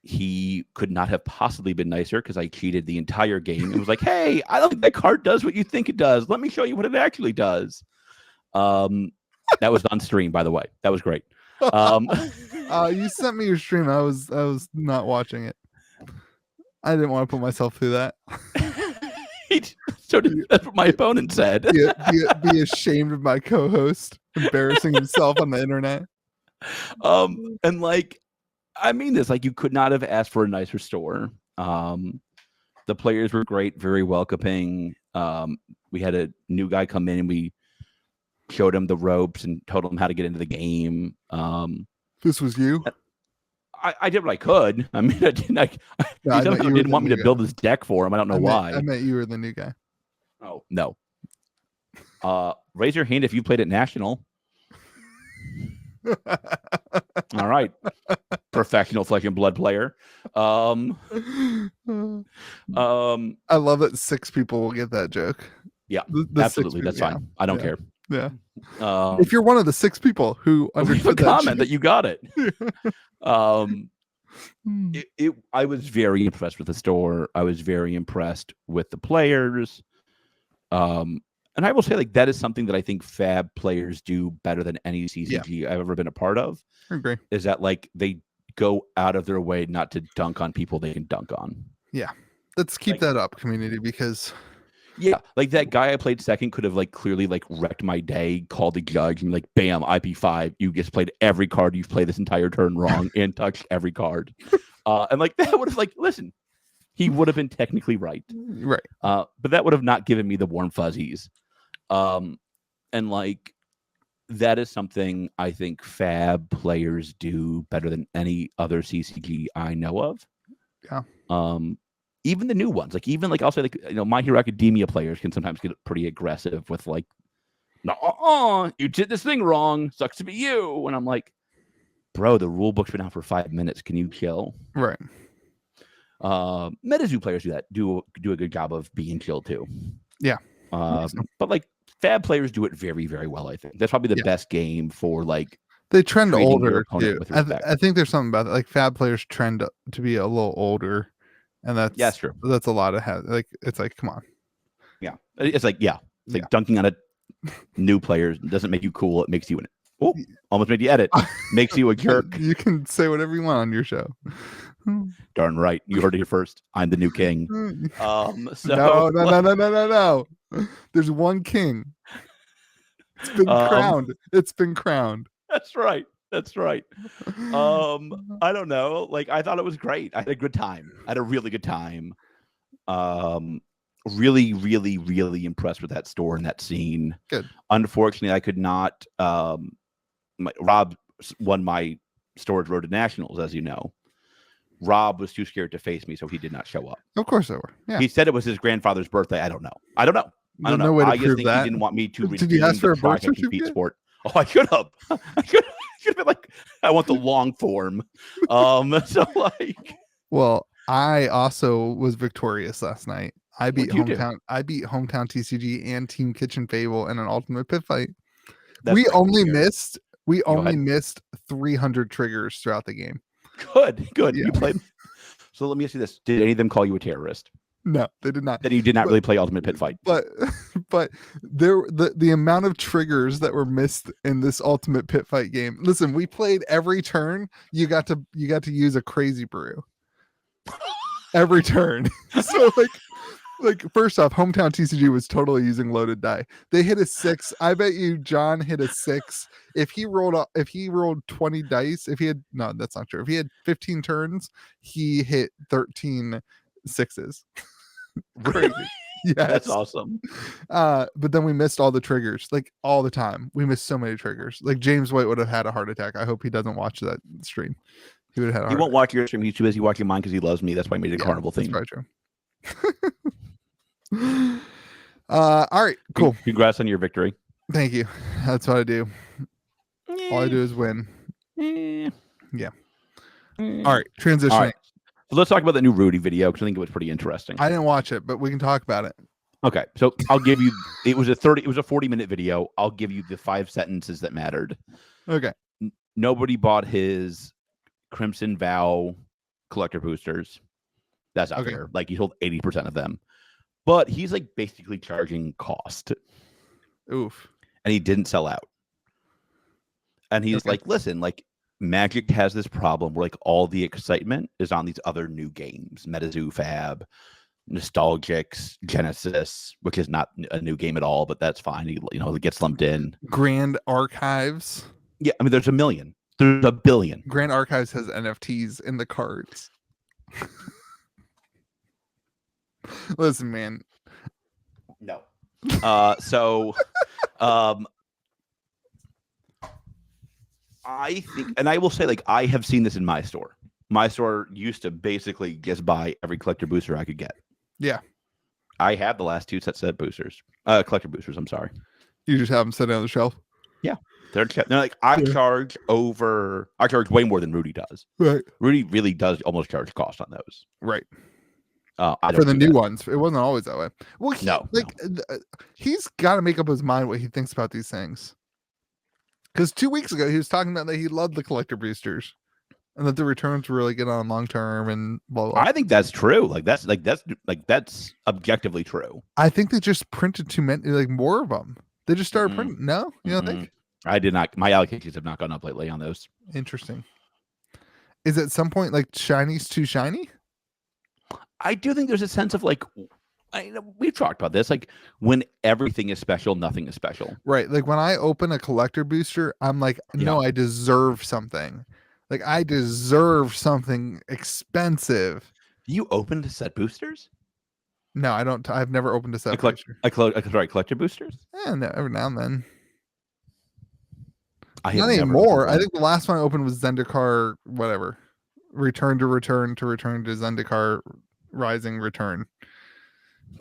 he could not have possibly been nicer because I cheated the entire game and was like, "Hey, I don't think that card does what you think it does. Let me show you what it actually does." That was on stream, by the way. That was great. You sent me your stream. I was not watching it. I didn't want to put myself through that. That's what my opponent said. Be ashamed of my co-host embarrassing himself on the internet. And like, I mean this, like, you could not have asked for a nicer store. The players were great, very welcoming. We had a new guy come in and we showed him the ropes and told him how to get into the game. This was you? I did what I could. I mean, he didn't want me to build this deck for him. I don't know why. I meant you were the new guy. Oh, no. Raise your hand if you played at National. All right. Professional flesh and blood player. I love that 6 people will get that joke. Yeah, absolutely. That's fine. I don't care. Yeah. If you're one of the 6 people who understood that comment that you got it. I was very impressed with the store. I was very impressed with the players. And I will say, like, that is something that I think Fab players do better than any CCG I've ever been a part of. I agree. Is that, like, they go out of their way not to dunk on people they can dunk on. Yeah. Let's keep that up, community, because... Yeah, like that guy I played second could have like clearly like wrecked my day, called the judge, and like, bam, IP5. You just played every card you've played this entire turn wrong and touched every card. And like that would have like, listen, he would have been technically right. Right. But that would have not given me the warm fuzzies. And like that is something I think Fab players do better than any other CCG I know of. Yeah. Even the new ones, like even like I'll say, like, you know, My Hero Academia players can sometimes get pretty aggressive with like, no, you did this thing wrong. Sucks to be you. And I'm like, bro, the rule book's been out for 5 minutes. Can you chill? Right. Metazoo players do a good job of being chill too. Yeah. But like Fab players do it very, very well. I think that's probably the best game for like. They trend older too. I think there's something about it. Like Fab players trend to be a little older. And that's true. That's a lot of like it's like, come on. Yeah. It's like dunking on a new player doesn't make you cool. It makes you almost made you edit. Makes you a jerk. You can say whatever you want on your show. Darn right. You heard it here first. I'm the new king. No. There's one king. It's been crowned. It's been crowned. That's right. That's right. I don't know. Like, I thought it was great. I had a good time. I had a really good time. Really, really, really impressed with that store and that scene. Good. Unfortunately, I could not. Rob won my Storage Road to Nationals, as you know. Rob was too scared to face me, so he did not show up. Of course they were. Yeah. He said it was his grandfather's birthday. I don't know. I don't know. No way to I just prove think that. He didn't want me to. Did you ask for a birth certificate? Sport. Oh, I should have. Should have been like, I want the long form. So like, well, I also was victorious last night. I beat hometown TCG and Team Kitchen Fable in an ultimate pit fight. We only missed 300 triggers throughout the game. Good. Yeah. You played. So let me ask you this: did any of them call you a terrorist? No, they did not. Then you did not really play Ultimate Pit Fight. But the amount of triggers that were missed in this Ultimate Pit Fight game. Listen, we played every turn. You got to use a crazy brew. Every turn. So like first off, hometown TCG was totally using loaded die. They hit a 6. I bet you John hit a 6. If he rolled 20 dice, that's not true. If he had 15 turns, he hit 13 6s. Crazy. Yes. That's awesome. But then we missed all the triggers, like all the time. We missed so many triggers. Like James White would have had a heart attack. I hope he doesn't watch that stream. He would have had. He won't watch your stream. He's too busy watching mine because he loves me. That's why I made a carnival theme. That's probably true. All right, cool. Congrats on your victory. Thank you. That's what I do. All I do is win. Yeah. All right, transitioning. All right. So let's talk about the new Rudy video because I think it was pretty interesting. I didn't watch it, but we can talk about it. Okay, so I'll give you. It was a 40-minute video. I'll give you the 5 sentences that mattered. Okay. Nobody bought his Crimson Vow collector boosters. That's not fair. Like he sold 80% of them, but he's like basically charging cost. Oof. And he didn't sell out. And he's Okay. like, listen, like Magic has this problem where like all the excitement is on these other new games, Metazoo, Fab, Nostalgics, Genesis, which is not a new game at all, but that's fine. It gets lumped in. Grand Archives. Yeah, I mean, there's a million. There's a billion. Grand Archives has NFTs in the cards. Listen, man. No. So I think, and I will say, like, I have seen this in my store. My store used to basically just buy every collector booster I could get. Yeah. I have the last two set boosters. Collector boosters, I'm sorry. You just have them sitting on the shelf. Yeah. They're like, I charge way more than Rudy does. Right. Rudy really does almost charge cost on those. Right. For the new ones. It wasn't always that way. Well, he's got to make up his mind what he thinks about these things. Because 2 weeks ago, he was talking about that he loved the collector boosters and that the returns were really good on long term and blah, blah. I think that's true. That's objectively true. I think they just printed too many, like more of them. They just started printing. No, you don't think? I did not. My allocations have not gone up lately on those. Interesting. Is at some point like shinies too shiny? I do think there's a sense of like, we've talked about this, like when everything is special, nothing is special. Right. Like when I open a collector booster, I'm like, no, I deserve something. Like I deserve something expensive. You opened set boosters? No, I don't. I've never opened a set booster. Collector boosters? Yeah, no, every now and then. Not anymore. I think the last one I opened was Zendikar, whatever. Return to Zendikar Rising Return.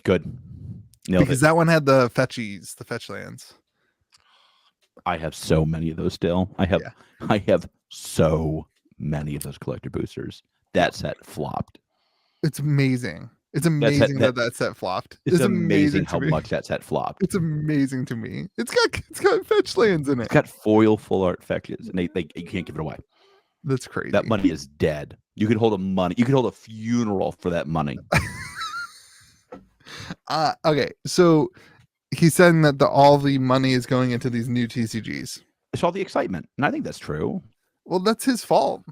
Good. Because that one had the fetchies, the fetch lands. I have so many of those still. I have so many of those collector boosters. That set flopped. It's amazing. It's amazing that set flopped. It's amazing how much that set flopped. It's amazing to me. It's got fetch lands in it. It's got foil full art fetches, and you can't give it away. That's crazy. That money is dead. You could hold a funeral for that money. Okay, so he's saying that all the money is going into these new TCGs. It's all the excitement, and I think that's true. Well, that's his fault.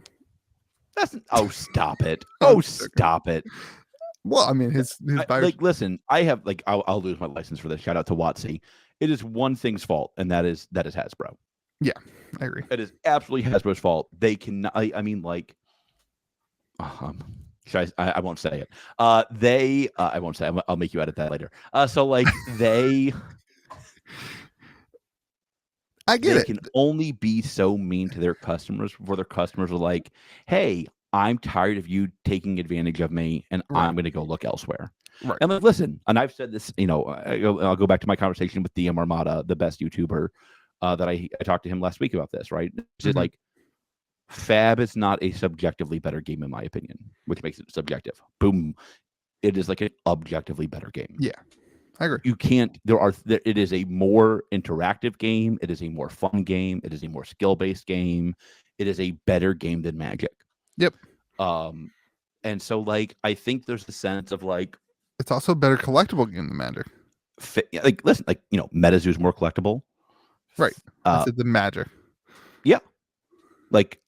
Stop it. Stop it. Well, I mean, his buyers... listen, I have I'll lose my license for this. Shout out to Watsy. It is one thing's fault, and that is Hasbro. Yeah, I agree. It is absolutely Hasbro's fault. They cannot. I won't say it. I won't say. I'll make you edit that later. I get it. They can only be so mean to their customers before their customers are like, "Hey, I'm tired of you taking advantage of me, and I'm going to go look elsewhere." Right. And like, listen, and I've said this. I'll go back to my conversation with DM Armada, the best YouTuber, that I talked to him last week about this. Right? It's like, Fab is not a subjectively better game in my opinion, which makes it subjective. Boom. It is like an objectively better game. Yeah, I agree. You can't. It is a more interactive game. It is a more fun game. It is a more skill-based game. It is a better game than Magic. Yep. And so like I think there's a sense of like it's also a better collectible game than Magic. Listen, Metazoo is more collectible. Right. That's the Magic. Yeah. Like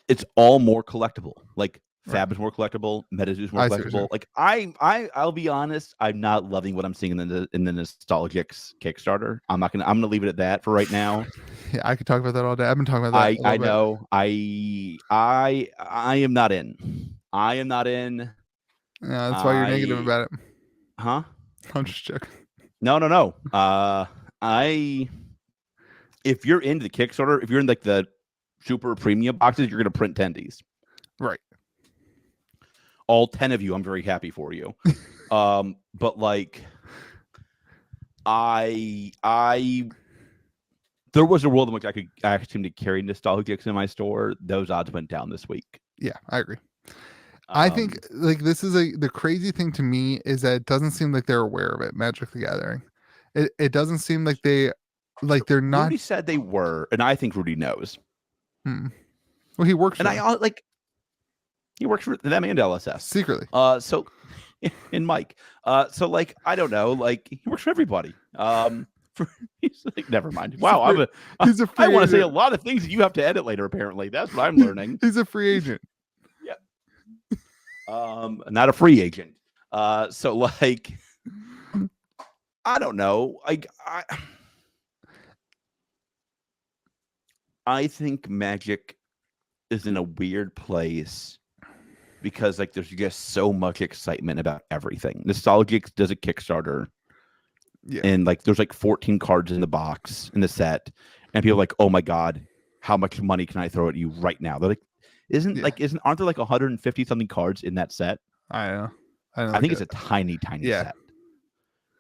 it's all more collectible. Like Fab is more collectible. Metazoo is more collectible. Like I'll be honest, I'm not loving what I'm seeing in the Nostalgics Kickstarter. I'm gonna leave it at that for right now. Yeah, I could talk about that all day. I've been talking about that. I know. I am not in. I am not in. Yeah, that's why you're negative about it. Huh? I'm just joking. No. If you're into the Kickstarter, if you're in like the super premium boxes, you're gonna print tendies. Right. All 10 of you, I'm very happy for you. But like there was a world in which I could ask him to carry Nostalgics in my store. Those odds went down this week. Yeah, I agree. I think like this is the crazy thing to me is that it doesn't seem like they're aware of it. Magic the Gathering. It doesn't seem like they're not. Rudy said they were, and I think Rudy knows. Well, he works. And he works for them and LSS secretly. So in Mike. So like I don't know. Like he works for everybody. He's like, never mind. Wow, he's a free I want to say a agent. lot of things that you have to edit later. Apparently, that's what I'm learning. He's a free agent. Not a free agent. So like, I don't know. I think Magic is in a weird place because like there's just so much excitement about everything. Nostalgic does a Kickstarter, and like there's like 14 cards in the box in the set, and people are like, oh my god, how much money can I throw at you right now? They're like, aren't there like 150 something cards in that set? I know. I think it's a tiny set,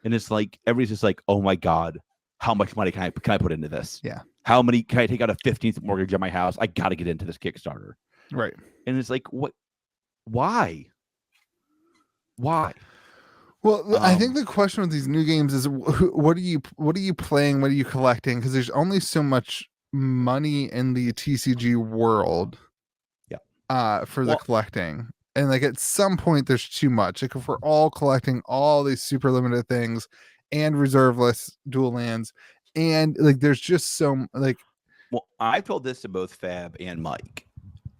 and it's like everybody's just like, oh my god, how much money can I put into this? Yeah. How many can I take out a 15th mortgage on my house? I got to get into this Kickstarter. Right. And it's like, what? Why? Well, I think the question with these new games is what are you playing? What are you collecting? Because there's only so much money in the TCG world. Yeah. For the collecting. And like at some point there's too much. Like if we're all collecting all these super limited things and reserveless dual lands, and like there's just so like. Well, I told this to both Fab and Mike.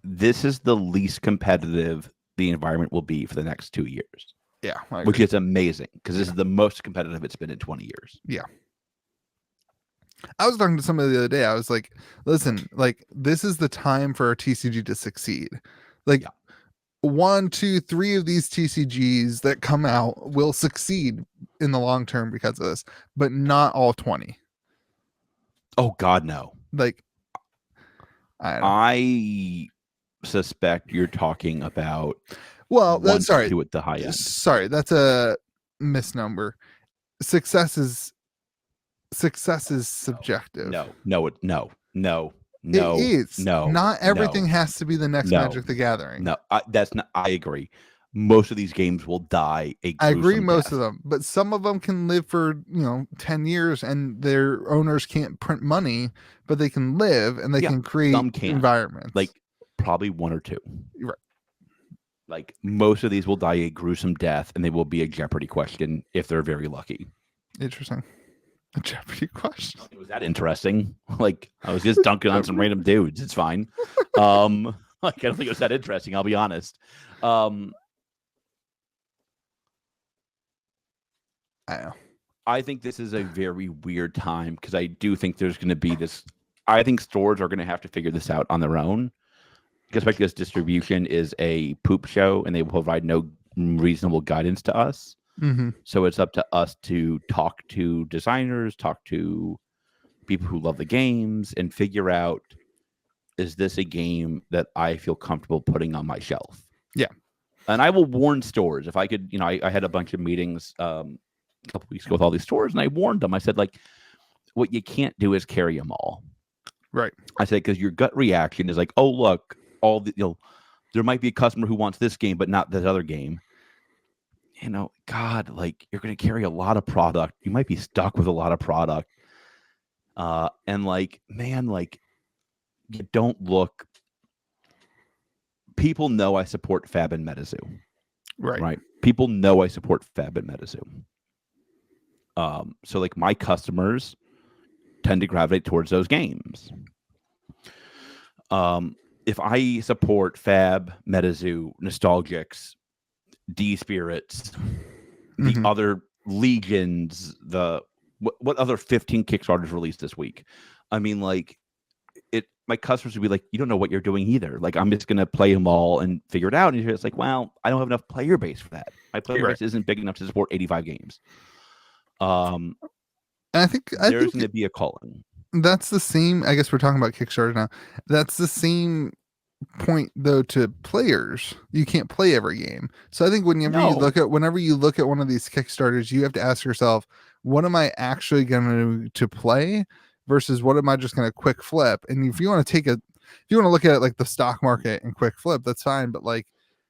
This is the least competitive the environment will be for the next 2 years. Yeah, which is amazing because this is the most competitive it's been in 20 years. Yeah. I was talking to somebody the other day. I was like, listen, like this is the time for our TCG to succeed. Like 1, 2, 3 of these TCGs that come out will succeed in the long term because of this, but not all 20. Oh God, no. Like I suspect you're talking about that's sorry at the high end. Sorry, that's a misnomer. Success is subjective. No. It is. Not everything has to be the next Magic the Gathering. No, that's not. I agree. Most of these games will die. I agree, most of them, but some of them can live for 10 years, and their owners can't print money, but they can live and they can create environments. Like probably 1 or 2. Right. Like most of these will die a gruesome death, and they will be a Jeopardy question if they're very lucky. Interesting. A Jeopardy question. Was that interesting? Like I was just dunking on some random dudes. It's fine. Like I don't think it was that interesting. I'll be honest. I think this is a very weird time because I do think there's going to be this. I think stores are going to have to figure this out on their own, because distribution is a poop show and they will provide no reasonable guidance to us. Mm-hmm. So it's up to us to talk to designers, talk to people who love the games, and figure out, is this a game that I feel comfortable putting on my shelf? Yeah. And I will warn stores if I could. I had a bunch of meetings a couple weeks ago with all these stores, and I warned them. I said, like, what you can't do is carry them all. Right. I said, because your gut reaction is like, oh, look, there might be a customer who wants this game, but not this other game. God, like you're going to carry a lot of product. You might be stuck with a lot of product. And like, man, like you don't look. People know I support Fab and Metazoo. Right. People know I support Fab and Metazoo. So like my customers tend to gravitate towards those games. If I support Fab, Metazoo, Nostalgics, D-Spirits, the other Legions, what other 15 Kickstarters released this week? I mean, like my customers would be like, you don't know what you're doing either. Like, I'm just going to play them all and figure it out. And it's like, well, I don't have enough player base for that. My player base isn't big enough to support 85 games. I think there's going to be a calling. That's the same. I guess we're talking about Kickstarter now. That's the same point though to players. You can't play every game. So I think whenever you look at one of these Kickstarters, you have to ask yourself, what am I actually going to play versus what am I just going to quick flip? And if you want to look at it like the stock market and quick flip, that's fine. But like,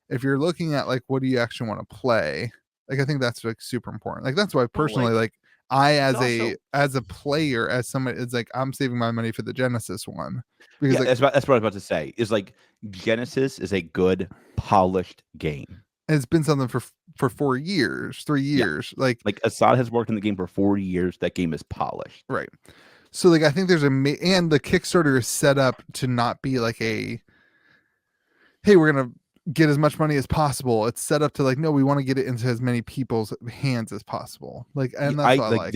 if you're looking at like, what do you actually want to play? Like, I think that's like super important. Like, that's why personally, I, as a player, as somebody, it's like, I'm saving my money for the Genesis one. Because that's what I was about to say, is like Genesis is a good polished game. it's been something for 4 years, 3 years. Like Assad has worked in the game for 40 years. That game is polished. right. So like I think there's and the Kickstarter is set up to not be like a, hey, we're gonna get as much money as possible. It's set up to like, no, we want to get it into as many people's hands as possible. Like, and that's what I like.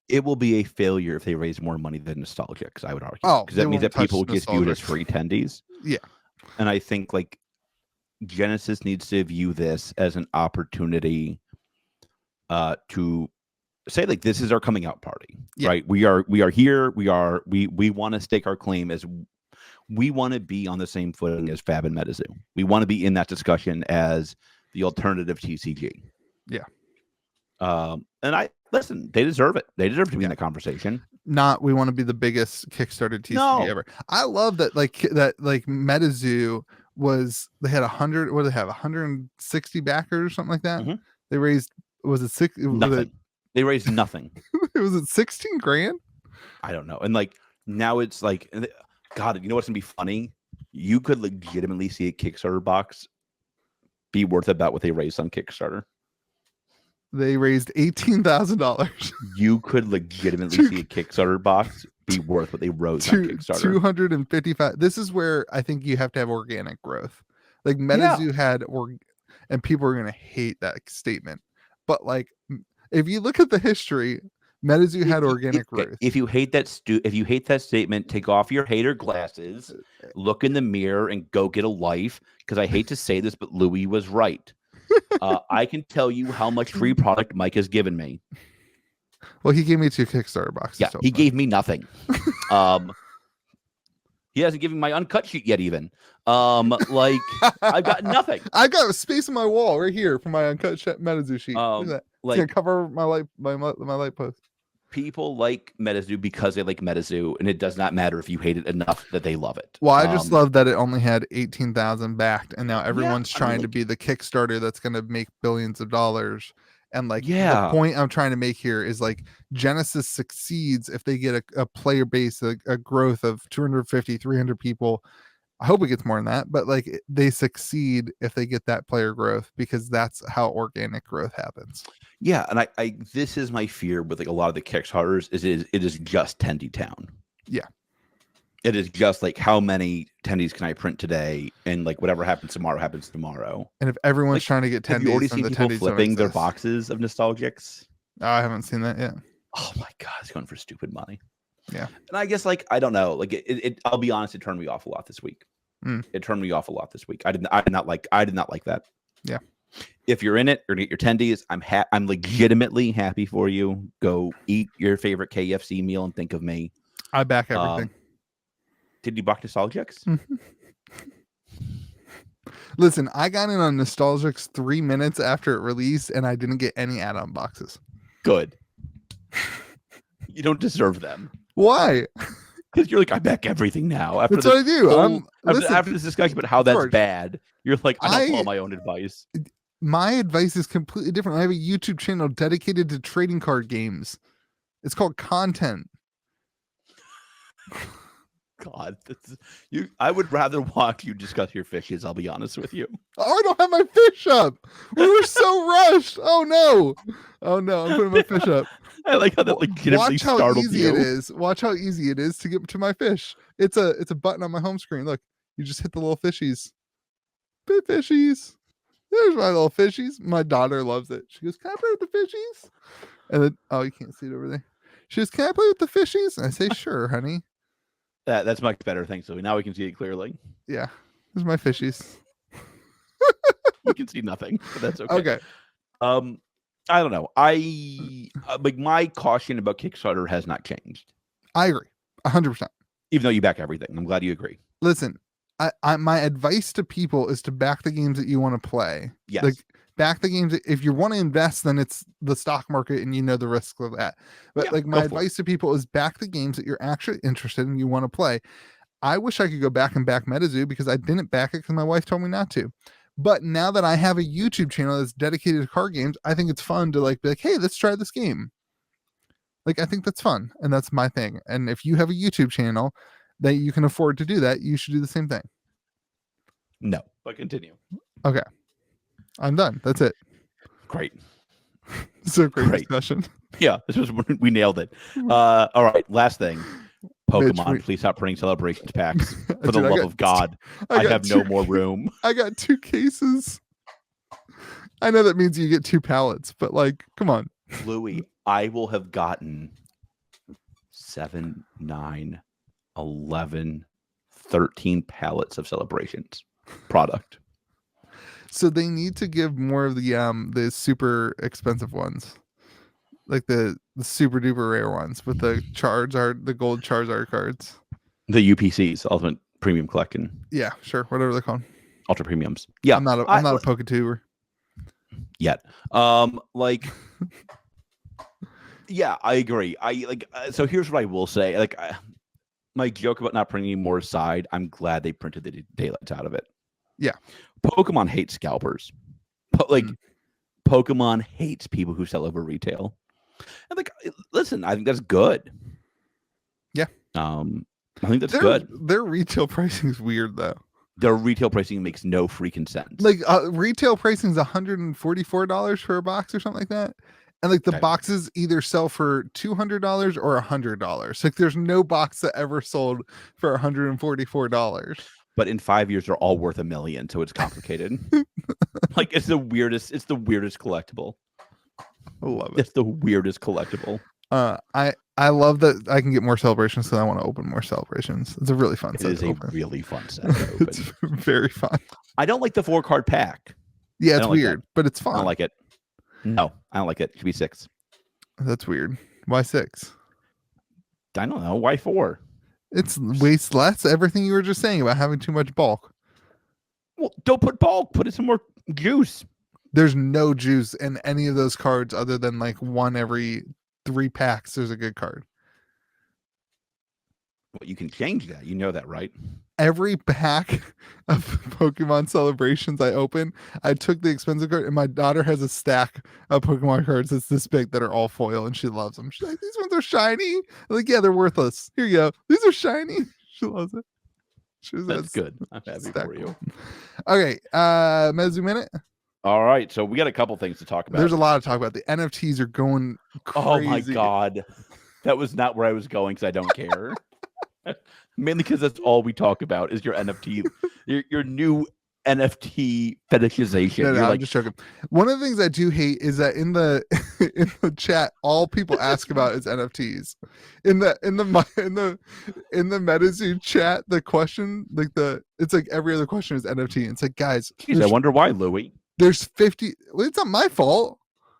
It will be a failure if they raise more money than Nostalgics, I would argue. Oh, because that means that people will just view it as free attendees. Yeah. And I think like Genesis needs to view this as an opportunity to say like this is our coming out party. Yeah. Right. We are here. We want to stake our claim as we want to be on the same footing as Fab and Metazoo. We want to be in that discussion as the alternative TCG. Yeah. And listen, they deserve it. They deserve to be in the conversation. Not we want to be the biggest Kickstarter TCG ever. I love that like Metazoo they had 100, what do they have, 160 backers or something like that. Mm-hmm. They raised, was it six? Nothing. They raised nothing. It was at 16 grand. I don't know. And like now it's like, God, you know what's gonna be funny? You could legitimately see a Kickstarter box be worth about what they raised on Kickstarter. They raised $18,000. You could legitimately see a Kickstarter box be worth what they wrote on Kickstarter. 255. This is where I think you have to have organic growth. Like Metazoo had, and people are going to hate that statement. But like, if you look at the history, Metazoo had organic growth. If you hate that statement, take off your hater glasses, look in the mirror, and go get a life. Because I hate to say this, but Louis was right. I can tell you how much free product Mike has given me. Well, he gave me 2 Kickstarter boxes. Yeah, he gave me nothing. He hasn't given my uncut sheet yet, even. Like I've got nothing. I got a space on my wall right here for my uncut Metazoo sheet. Look at that. It's gonna cover my light post. People like Metazoo because they like Metazoo, and it does not matter if you hate it enough that they love it. Well, I just love that it only had 18,000 backed, and now everyone's trying to be the Kickstarter that's going to make billions of dollars. And like the point I'm trying to make here is like Genesis succeeds if they get a player base, a growth of 250, 300 people. I hope it gets more than that, but like they succeed if they get that player growth, because that's how organic growth happens. Yeah, and I this is my fear with like a lot of the Kickstarters is it is just Tendy Town. Yeah. It is just like how many tendies can I print today, and like whatever happens tomorrow. And if everyone's trying to get tendies, have you already seen people flipping their boxes of Nostalgics? Oh, I haven't seen that yet. Oh my God, it's going for stupid money. Yeah. And I guess like I don't know, like it I'll be honest, it turned me off a lot this week. It turned me off a lot this week. I did not like that. Yeah. If you're in it, or get your tendies, I'm legitimately happy for you. Go eat your favorite KFC meal and think of me. I back everything. Did you back Nostalgics? Listen, I got in on Nostalgics 3 minutes after it released, and I didn't get any add-on boxes. Good. You don't deserve them. Why? Because you're like, I back everything now. That's what I do. After this discussion about how that's bad, you're like, I don't follow my own advice. My advice is completely different. I have a YouTube channel dedicated to trading card games. It's called Content. God, I would rather watch you discuss your fishes, I'll be honest with you. Oh, I don't have my fish up. We were so rushed. Oh no, I'm putting my fish up. I like how that legitimately startled you. Watch how easy it is to get to my fish. It's a button on my home screen. Look, you just hit the little fishies. Bit fishies. There's my little fishies. My daughter loves it. She goes, "Can I play with the fishies?" And then, oh, you can't see it over there. She goes, "Can I play with the fishies?" And I say, "Sure, honey." That's much better. Thanks, Louie. Now we can see it clearly. Yeah, there's my fishies. We can see nothing, but that's okay. Okay. I don't know. Like my caution about Kickstarter has not changed. I agree, 100%. Even though you back everything, I'm glad you agree. Listen, my advice to people is to back the games that you want to play. Yes. Like back the games. If you want to invest, then it's the stock market and you know the risks of that. But like my advice to people is back the games that you're actually interested in, you want to play. I wish I could go back and back Metazoo because I didn't back it because my wife told me not to. But now that I have a YouTube channel that's dedicated to card games, I think it's fun to like be like, hey, let's try this game. Like, I think that's fun. And that's my thing. And if you have a YouTube channel that you can afford to do that, you should do the same thing. No, but continue. Okay. I'm done. That's it. Great. So great Great. discussion. Yeah, we nailed it. All right, last thing. Pokemon, Mitch, please stop printing celebrations packs. For Dude, the love of God, I have no more room. I got 2 cases. I know that means you get 2 pallets, but like, come on. Louis, I will have gotten 7, 9, 11, 13 pallets of celebrations product. So they need to give more of the super expensive ones. Like the super duper rare ones with the gold Charizard cards. The UPCs, Ultimate Premium Collection. Yeah, sure. Whatever they're called. Ultra premiums. Yeah. I'm not a Pokatuber. Yet. Yeah, I agree. So here's what I will say. My joke about not printing more aside, I'm glad they printed the daylights out of it. Yeah. Pokemon hates scalpers. Pokemon hates people who sell over retail. And listen, I think that's good. Yeah. I think that's good. Their retail pricing is weird though. Their retail pricing makes no freaking sense. Retail pricing is $144 for a box or something like that. And the boxes either sell for $200 or $100. Like there's no box that ever sold for $144. But in 5 years, they're all worth $1 million, so it's complicated. It's the weirdest collectible. I love it. It's the weirdest collectible. I love that I can get more celebrations, so I want to open more celebrations. It's a really fun set. It is a really fun set to open. It's very fun. I don't like the 4-card pack. Yeah, it's weird, but it's fun. I don't like it. No, I don't like it. It should be 6. That's weird. Why 6? I don't know. Why 4? It's wastes less. Everything you were just saying about having too much bulk. Well, don't put bulk. Put in some more juice. There's no juice in any of those cards other than one every 3 packs. There's a good card. Well, you can change that. You know that, right? Every pack of Pokemon celebrations I open, I took the expensive card, and my daughter has a stack of Pokemon cards that's this big that are all foil, and she loves them. She's like, these ones are shiny. I'm like, yeah, they're worthless. Here you go. These are shiny. She loves it. That's good. I'm happy for you. Okay, Metazoo Minute. All right, so we got a couple things to talk about. There's a lot to talk about. The NFTs are going crazy. Oh my God. That was not where I was going because I don't care. Mainly because that's all we talk about is your NFT, your new NFT fetishization. No, I'm just joking. One of the things I do hate is that in the chat, all people ask about is NFTs. In the Metazoo chat, the question it's like every other question is NFT. It's like, guys, I wonder why, Louis. There's 50. Well, it's not my fault.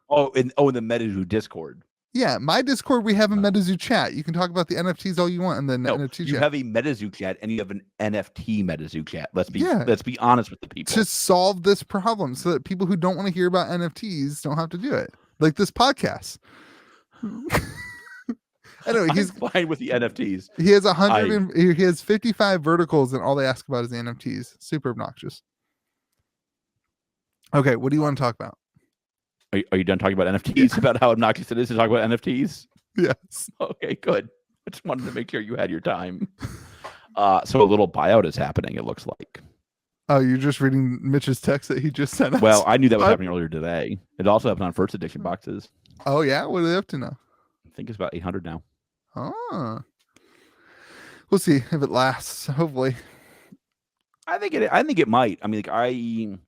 Oh, in the Metazoo Discord. Yeah, my Discord, we have a Metazoo chat. You can talk about the NFTs all you want, and then NFT chat. You have a Metazoo chat, and you have an NFT Metazoo chat. Let's be honest with the people. To solve this problem, so that people who don't want to hear about NFTs don't have to do it, like this podcast. Anyway, he's fine with the NFTs. He has 100. He has 55 verticals, and all they ask about is the NFTs. Super obnoxious. Okay, what do you want to talk about? Are you done talking about NFTs? Yeah. About how obnoxious it is to talk about NFTs? Yes. Okay, good. I just wanted to make sure you had your time. So a little buyout is happening, it looks like. Oh, you're just reading Mitch's text that he just sent us? Well, I knew that was happening earlier today. It also happened on first edition boxes. Oh, yeah? What are they up to now? I think it's about 800 now. Oh. We'll see if it lasts, hopefully. I think it might. I mean,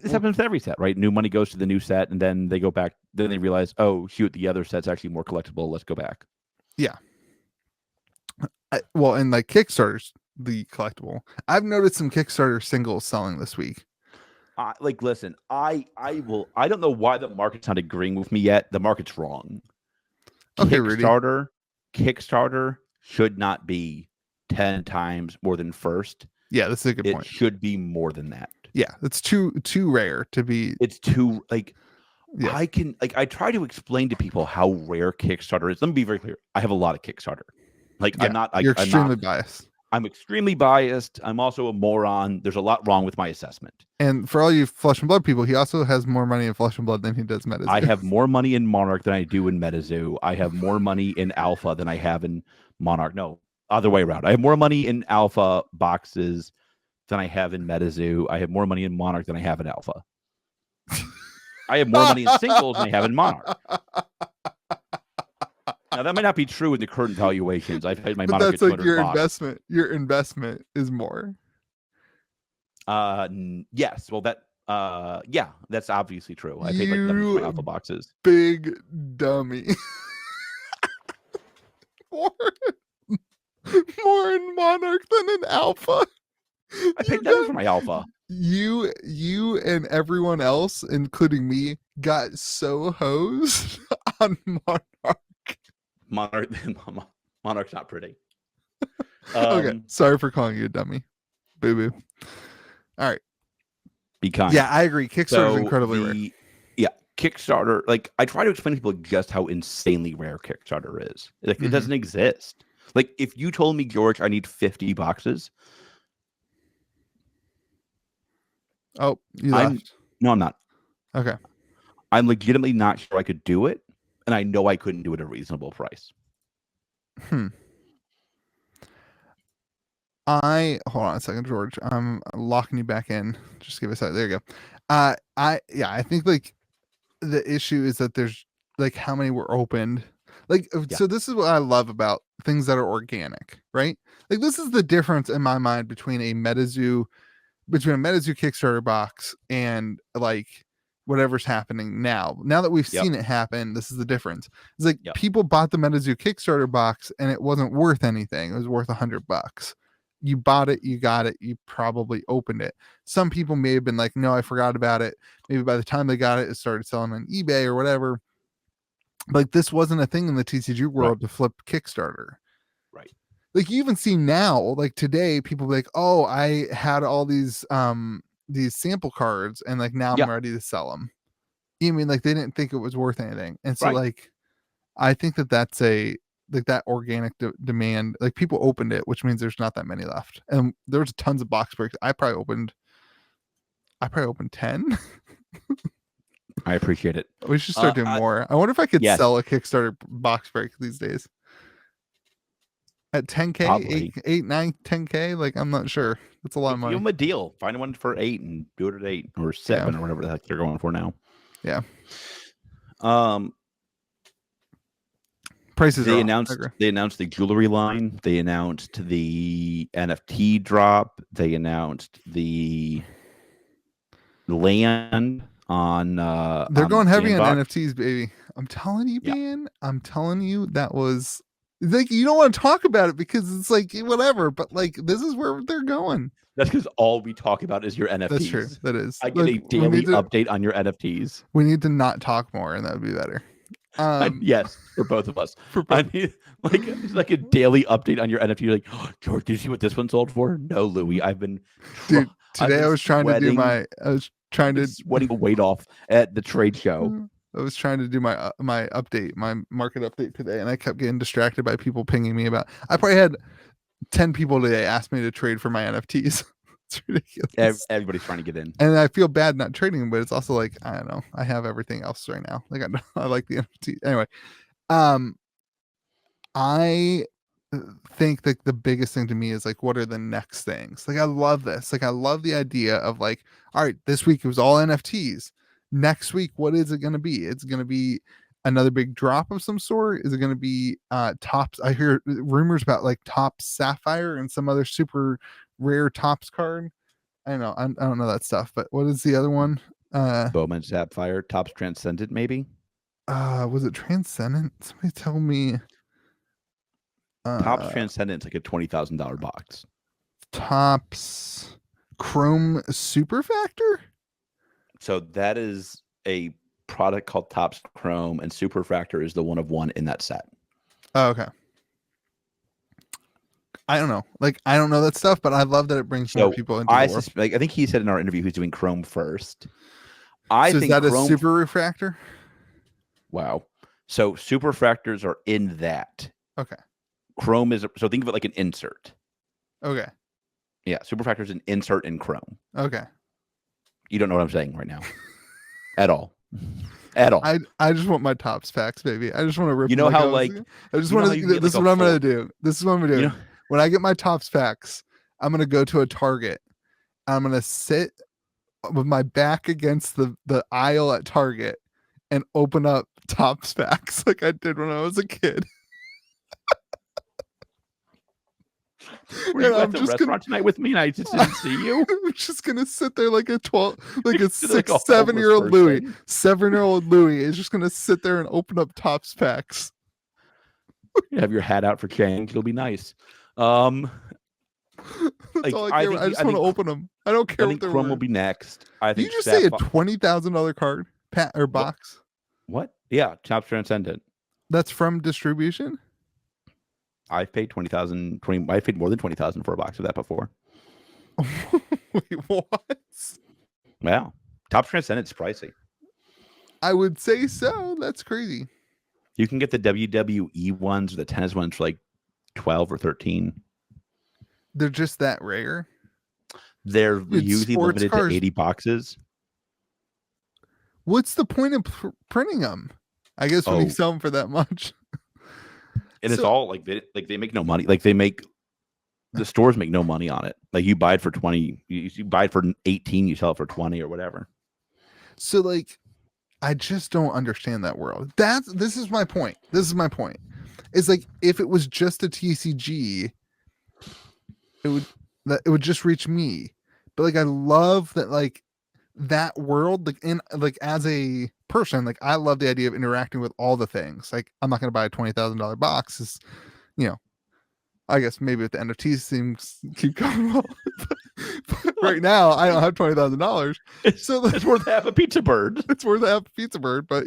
this happens with every set, right? New money goes to the new set, and then they go back. Then they realize, oh, shoot, the other set's actually more collectible. Let's go back. Yeah. Well, and Kickstarters, the collectible. I've noticed some Kickstarter singles selling this week. Listen, I don't know why the market's not agreeing with me yet. The market's wrong. Okay, Kickstarter should not be 10 times more than first. Yeah, that's a good point. It should be more than that. Yeah, it's too rare to be. It's too yeah. I try to explain to people how rare Kickstarter is. Let me be very clear. I have a lot of Kickstarter. You're extremely biased. I'm extremely biased. I'm also a moron. There's a lot wrong with my assessment. And for all you Flesh and Blood people, he also has more money in Flesh and Blood than he does Metazoo. I have more money in Monarch than I do in Metazoo. I have more money in Alpha than I have in Monarch. No, other way around. I have more money in Alpha boxes than I have in Metazoo. I have more money in Monarch than I have in Alpha. I have more money in singles than I have in Monarch. Now that might not be true in the current valuations. I've paid my But Monarch that's at like your $200. investment. Your investment is more. Yes. Well, yeah, that's obviously true. I paid like 11 for my alpha boxes. Big dummy. more in Monarch than in Alpha. I paid nothing for my alpha. You and everyone else, including me, got so hosed on Monarch. Monarch's not pretty. Okay, sorry for calling you a dummy. Boo boo. All right. Be kind. Yeah, I agree. Kickstarter is incredibly rare. Yeah, Kickstarter. Like I try to explain to people just how insanely rare Kickstarter is. Like it doesn't exist. Like if you told me, George, I need 50 boxes. Oh, you left. No, I'm not. Okay. I'm legitimately not sure I could do it, and I know I couldn't do it at a reasonable price. Hold on a second, George. I'm locking you back in. Just give us that. There you go. I think like the issue is that there's like how many were opened. Like so this is what I love about things that are organic, right? Like this is the difference in my mind between a Metazoo Kickstarter box and like whatever's happening now. Now that we've seen it happen, this is the difference. It's like people bought the Metazoo Kickstarter box and it wasn't worth anything. It was worth $100. You bought it, you got it, you probably opened it. Some people may have been like, no, I forgot about it. Maybe by the time they got it, it started selling on eBay or whatever. Like this wasn't a thing in the TCG world to flip Kickstarter. Right. Like you even see now, like today, people be like, oh, I had all these sample cards and like now I'm ready to sell them. You mean like they didn't think it was worth anything. And so like, I think that's like that organic demand, like people opened it, which means there's not that many left. And there was tons of box breaks. I probably opened 10. I appreciate it. We should start doing more. I wonder if I could sell a Kickstarter box break these days. At 10K, 8, 9, 10K, like I'm not sure. That's a lot of money. Give them a deal. Find one for 8 and do it at 8 or 7 or whatever the heck they're going for now. Yeah. Prices. They announced the jewelry line. They announced the NFT drop. They announced the land on. They're going heavy on NFTs, baby. I'm telling you, man. I'm telling you, that was like you don't want to talk about it because it's like whatever. But like this is where they're going. That's because all we talk about is your NFTs. That's true. That is. I get a daily update on your NFTs. We need to not talk more, and that would be better. Yes, for both of us. I need like a daily update on your NFT. You're like, oh, George, did you see what this one sold for? No, Louis. I've been dude. Today I was trying to do my. I was trying to sweating the weight off at the trade show. I was trying to do my update, my market update today, and I kept getting distracted by people pinging me about. I probably had 10 people today ask me to trade for my NFTs. It's ridiculous. Everybody's trying to get in, and I feel bad not trading them, but it's also like I don't know. I have everything else right now. Like I like the NFT anyway. I think that the biggest thing to me is like, what are the next things? Like I love this. Like I love the idea of like, all right, this week it was all NFTs. Next week, what is it going to be? It's going to be another big drop of some sort. Is it going to be tops? I hear rumors about like Topps Sapphire and some other super rare Topps card. I don't know. I don't know that stuff, but what is the other one? Bowman Sapphire, Topps Transcendent, maybe. Was it Transcendent? Somebody tell me. Topps Transcendent's like a $20,000 box. Topps Chrome Super Factor. So that is a product called Topps Chrome, and Super Factor is the one of one in that set. Oh, okay. I don't know. Like, I don't know that stuff, but I love that it brings more people into the world. I think he said in our interview he's doing Chrome first. So is that a super refractor? Wow. So super fractors are in that. Okay. Chrome is, so think of it like an insert. Okay. Yeah. Super fractor is an insert in Chrome. Okay. You don't know what I'm saying right now. At all. At all. I just want my Topps packs, baby. I just want to rip. You know how I just want to. This is what I'm gonna do. This is what I'm gonna do. You know, when I get my Topps packs, I'm gonna go to a Target. I'm gonna sit with my back against the aisle at Target and open up Topps packs like I did when I was a kid. Were you at the restaurant tonight with me and I just didn't see you? I'm just gonna sit there like a 6, 7-year-old Louis. person. 7-year-old Louis is just gonna sit there and open up Topps packs. You have your hat out for change. It'll be nice. That's Like, all I care. I just want to open them. I don't care I what think they're Chrome worth. will be next. I Did think you just say a $20,000 card or box? What? Yeah, Topps Transcendent. That's from distribution. I've paid $20,000. I've paid more than $20,000 for a box of that before. Wait, what? Wow, Topps Transcendent's pricey. I would say so. That's crazy. You can get the WWE ones or the tennis ones for like 12 or 13. They're just that rare. They're Dude, usually sports limited cars- to 80 boxes. What's the point of printing them? I guess when you sell them for that much. And it's all like they make no money. Like the stores make no money on it. Like you buy it for 20, you buy it for 18, you sell it for 20 or whatever. So like, I just don't understand that world. This is my point. It's like if it was just a TCG, it would just reach me. But like I love that like that world like as a person, like I love the idea of interacting with all the things. Like I'm not going to buy a $20,000 box. It's, I guess maybe if the NFTs things keep going well. But right now I don't have $20,000. So it's worth half a pizza bird. It's worth half a pizza bird, but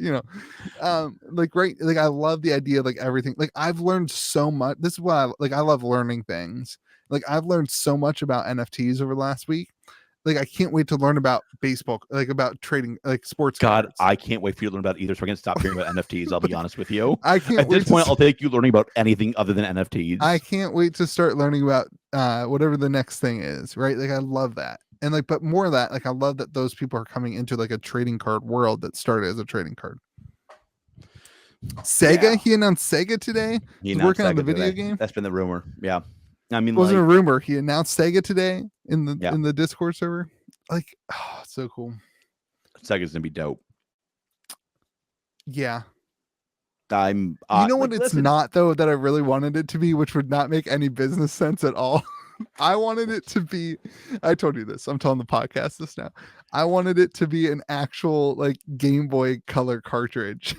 like I love the idea of like everything. Like I've learned so much. This is why I love learning things. Like I've learned so much about NFTs over the last week. Like I can't wait to learn about baseball, like about trading, like sports. God, cards. I can't wait for you to learn about either. So I can stop hearing about NFTs. I'll be honest with you. I can't. At this point, I'll take you learning about anything other than NFTs. I can't wait to start learning about whatever the next thing is. Right? Like I love that, and like, but more of that, like I love that those people are coming into like a trading card world that started as a trading card. Sega, he announced Sega today. He's working on the video game. That's been the rumor. Yeah, I mean, it wasn't a rumor. He announced Sega today in the Discord server. Like, oh, so cool. Sega's gonna be dope. Yeah. You know what it's not though that I really wanted it to be, which would not make any business sense at all. I wanted it to be, I told you this, I'm telling the podcast this now. I wanted it to be an actual like Game Boy Color cartridge.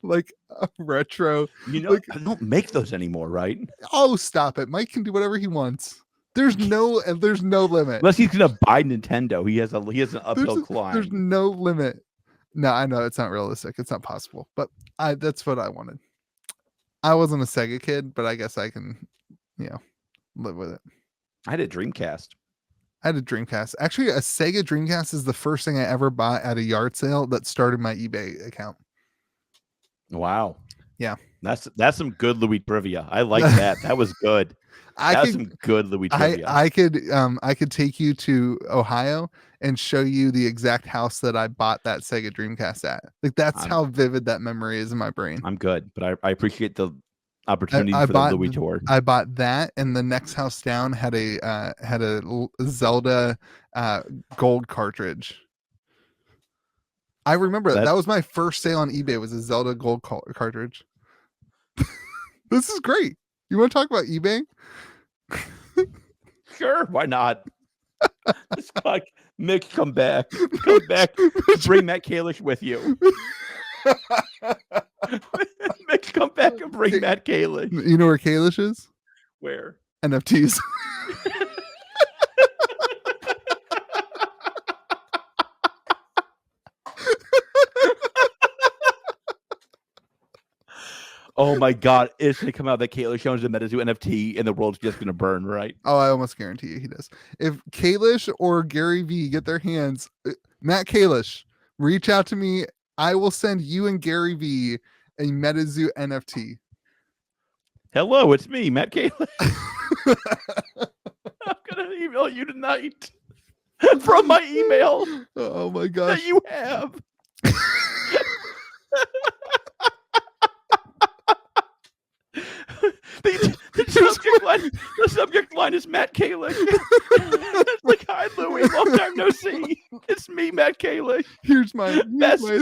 Like a retro. Like, I don't make those anymore, right? Oh, stop it. Mike can do whatever he wants. There's no limit. Unless he's gonna buy Nintendo. He has an uphill climb. There's no limit. No, I know it's not realistic. It's not possible. But that's what I wanted. I wasn't a Sega kid, but I guess I can, live with it. I had a Dreamcast. Actually, a Sega Dreamcast is the first thing I ever bought at a yard sale that started my eBay account. Wow. Yeah. That's some good Louis trivia. I like that. That was good. That's some good Louis trivia. I could take you to Ohio and show you the exact house that I bought that Sega Dreamcast at. Like that's how vivid that memory is in my brain. I'm good, but I appreciate the opportunity for the Louis tour. I bought that, and the next house down had a Zelda gold cartridge. I remember that was my first sale on eBay. Was a Zelda gold cartridge. This is great. You want to talk about eBay? Sure, why not? Mick, come back. Bring Matt Kalish with you. Mick, come back and bring Matt Kalish. You know where Kalish is? Where? NFTs. Oh my God! It's gonna come out that Kalish owns the Metazoo NFT, and the world's just gonna burn, right? Oh, I almost guarantee you he does. If Kalish or Gary V get their hands, Matt Kalish, reach out to me. I will send you and Gary V a Metazoo NFT. Hello, it's me, Matt Kalish. I'm gonna email you tonight from my email. Oh my gosh! That you have. The subject line is Matt Kalish. It's like, hi, Louie. Long time no see. It's me, Matt Kalish. Here's my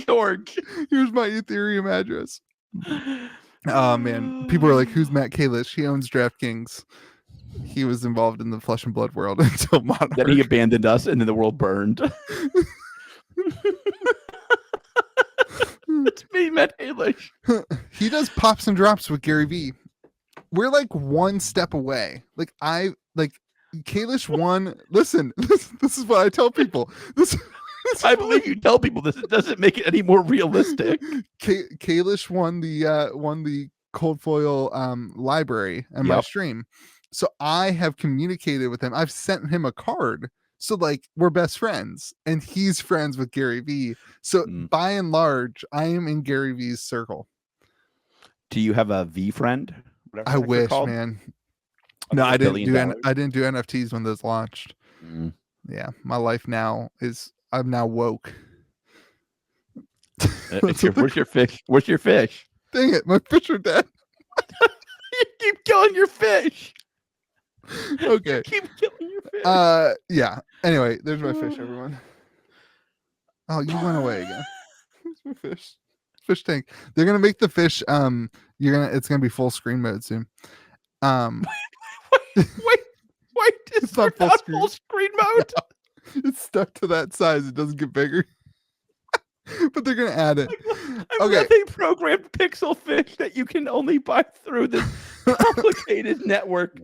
George. Here's my Ethereum address. Oh man, people are like, "Who's Matt Kalish? He owns DraftKings. He was involved in the Flesh and Blood world until Monarch. Then he abandoned us, and then the world burned." It's me, Matt Kalish. He does pops and drops with Gary Vee. We're like one step away. Kalish won. Listen, this is what I tell people. I believe you tell people this. It doesn't make it any more realistic. Kalish won the cold foil library and my stream. So I have communicated with him. I've sent him a card. So like we're best friends, and he's friends with Gary Vee. So by and large, I am in Gary Vee's circle. Do you have a V friend? I wish, man. No, I didn't do NFTs when those launched. Yeah, my life now is I'm now woke. Where's your fish? Where's your fish? Dang it, my fish are dead. You keep killing your fish. Okay. Keep killing your fish. Yeah. Anyway, there's my fish, everyone. Oh, you went away again. There's my fish. Fish tank. They're gonna make the fish. It's gonna be full screen mode soon. Wait. It's not full screen mode. No, it's stuck to that size. It doesn't get bigger. But they're gonna add it. Okay. They programmed pixel fish that you can only buy through this complicated network.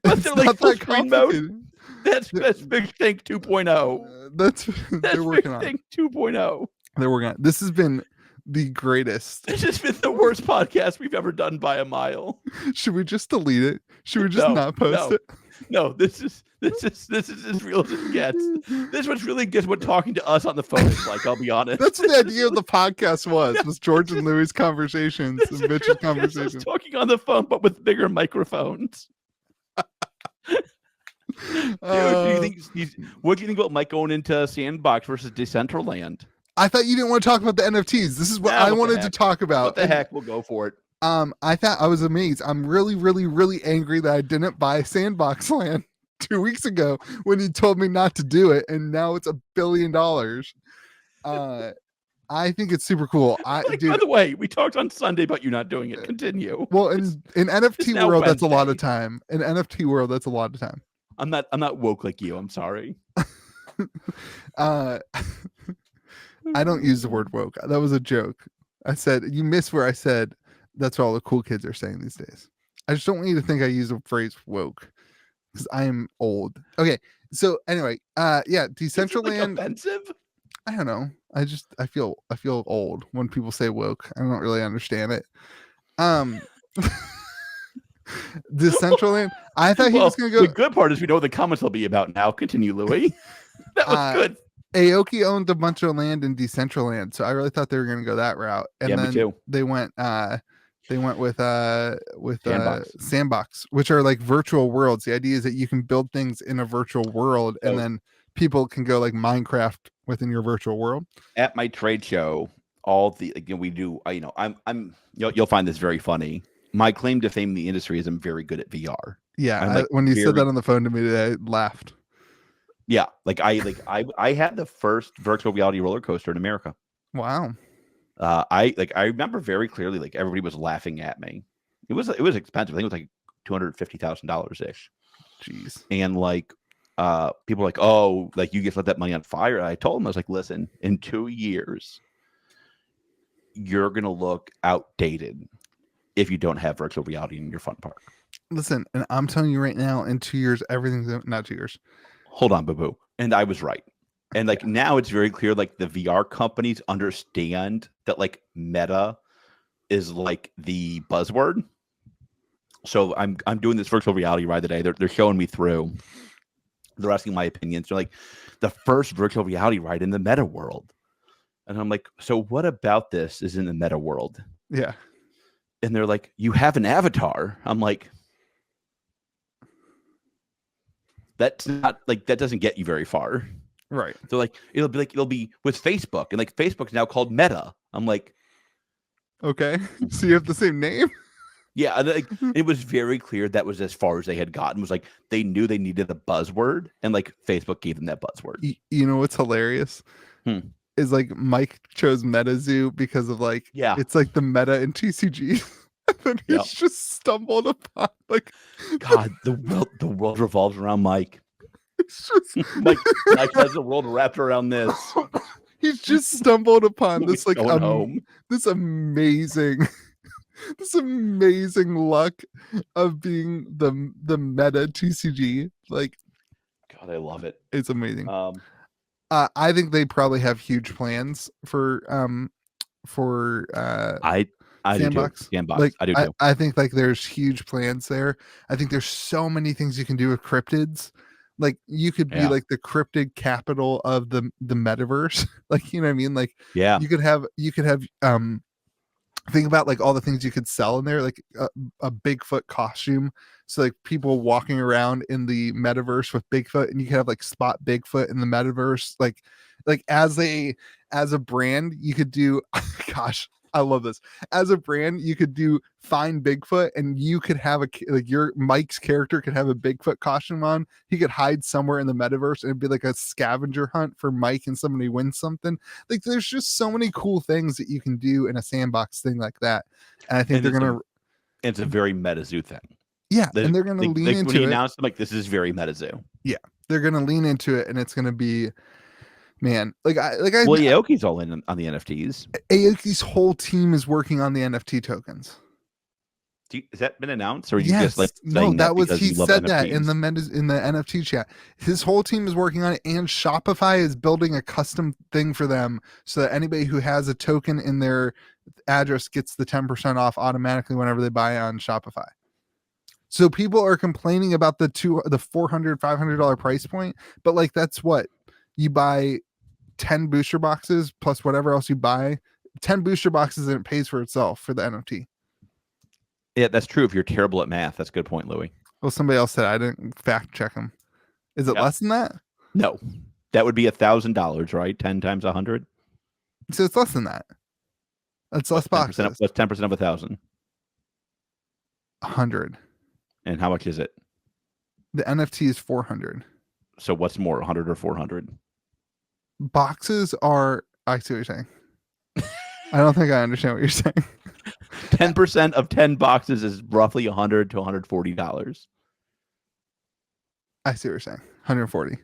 But they're like full screen mode. That's Fish Tank 2.0. That's they're working on. Fish Tank 2.0. They're working on. This has been the greatest. This has been the worst podcast we've ever done by a mile. Should we just delete it? Should we just not post it? No, this is as real as it gets. This is what's really good. What talking to us on the phone is like. I'll be honest. That's what the idea of the podcast was George and Louis' conversations and Mitch's really conversations. Talking on the phone, but with bigger microphones. Dude, what do you think about Mike going into Sandbox versus Decentraland? I thought you didn't want to talk about the NFTs. This is what I wanted to talk about. What the heck? We'll go for it. I thought I was amazed. I'm really, really, really angry that I didn't buy Sandbox Land 2 weeks ago when he told me not to do it, and now it's $1 billion. I think it's super cool. By the way, we talked on Sunday about you not doing it. Continue. Well, in NFT world, that's a lot of time. In NFT world, that's a lot of time. I'm not woke like you. I'm sorry. I don't use the word woke. That was a joke. I said you missed where I said that's what all the cool kids are saying these days. I just don't want you to think I use the phrase woke because I am old. Okay, so anyway, Decentraland. Like offensive? I don't know. I feel old when people say woke. I don't really understand it. Decentraland. I thought he was going to go. The good part is we know what the comments will be about now. Continue, Louis. That was good. Aoki owned a bunch of land in Decentraland, so I really thought they were going to go that route. And then me too. They went with Sandbox, which are like virtual worlds. The idea is that you can build things in a virtual world, and then people can go like Minecraft within your virtual world. At my trade show, we do. You'll find this very funny. My claim to fame in the industry is I'm very good at VR. Yeah, when you said that on the phone to me today, I laughed. Yeah, I had the first virtual reality roller coaster in America. Wow. I remember very clearly, like everybody was laughing at me. It was expensive. I think it was like $250,000 ish. Jeez. And people were like, oh, like you just let that money on fire. And I told them, I was like, listen, in 2 years, you're gonna look outdated if you don't have virtual reality in your fun park. Listen, and I'm telling you right now, in 2 years, everything's not 2 years. Hold on, boo-boo. And I was right. And now it's very clear, like the VR companies understand that like Meta is like the buzzword. So I'm doing this virtual reality ride today. They're showing me through. They're asking my opinions. They're like, the first virtual reality ride in the meta world. And I'm like, so what about this is in the meta world? Yeah. And they're like, you have an avatar. I'm like, that's not like, that doesn't get you very far. Right. They're like, it'll be with Facebook, and like Facebook's now called Meta. I'm like, okay, so you have the same name? Yeah, and like, it was very clear that was as far as they had gotten. It was like they knew they needed a buzzword, and like Facebook gave them that buzzword. You know what's hilarious? Hmm. Is like Mike chose Metazoo because of like Yeah. it's like the meta in TCG. And then Yep. he's just stumbled upon like God, the world revolves around Mike. it's just Mike has the world wrapped around this. he's just stumbled upon Louis this like going home. this amazing this amazing luck of being the meta TCG. Like, God, I love it. it's amazing. Um, I think they probably have huge plans for I Sandbox. do too. Sandbox. Like, I do too. I think like there's huge plans there. I think there's so many things you can do with cryptids. Like, you could be Yeah. like the cryptid capital of the metaverse. Like, you know what I mean? Like, Yeah. you could have think about like all the things you could sell in there, like a Bigfoot costume. So like people walking around in the metaverse with Bigfoot, and you could have like spot Bigfoot in the metaverse. Like as a brand, you could do, gosh, I love this. As a brand, you could do find Bigfoot, and you could have like your Mike's character could have a Bigfoot costume on. He could hide somewhere in the metaverse, and it'd be like a scavenger hunt for Mike, and somebody wins something. Like, there's just so many cool things that you can do in a sandbox thing like that. And I think they're gonna. It's a very Metazoo thing. Yeah, and they're gonna lean into when he it. announced, like, this is very Metazoo. Yeah, they're gonna lean into it, and it's gonna be, man. Well, Aoki's all in on the NFTs. Aoki's whole team is working on the NFT tokens. Has that been announced, or are you Yes, just like no, that was because he you love said that in NFTs? the NFT chat. His whole team is working on it, and Shopify is building a custom thing for them so that anybody who has a token in their address gets the 10% off automatically whenever they buy on Shopify. So people are complaining about the $400, $500 price point, but like, that's what you buy 10 booster boxes plus whatever else you buy, 10 booster boxes, and it pays for itself for the NFT. Yeah, that's true. If you're terrible at math, that's a good point, Louis. Well, somebody else said, I didn't fact check them. Is it less than that? No, that would be $1,000, right? 10 times 100. So it's less than that. It's less boxes. What's 10% of 1,000? 100. And how much is it? The NFT is 400. So what's more, 100 or 400? Boxes are. I see what you're saying. I don't think I understand what you're saying. 10% of 10 boxes is roughly $100 to $140. I see what you're saying. 140.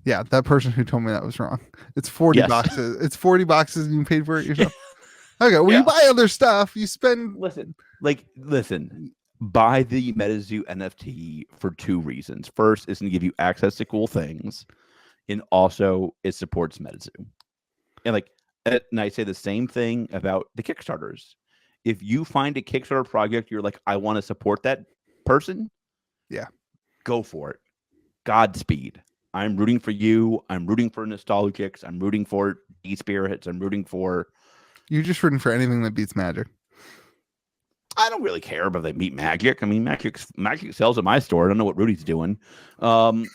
Yeah, that person who told me that was wrong. It's 40 boxes. It's 40 boxes, and you paid for it yourself. Okay, well, you buy other stuff. You spend. Listen. Buy the Metazoo NFT for two reasons. First, it's going to give you access to cool things, and also it supports Metazoo. And I say the same thing about the Kickstarters. If you find a Kickstarter project, you're like, I want to support that person. Yeah, go for it. Godspeed. I'm rooting for you. I'm rooting for Nostalgics. I'm rooting for D-Spirits. I'm rooting for. You're just rooting for anything that beats Magic. I don't really care if they beat Magic. I mean, Magic sells at my store. I don't know what Rudy's doing. I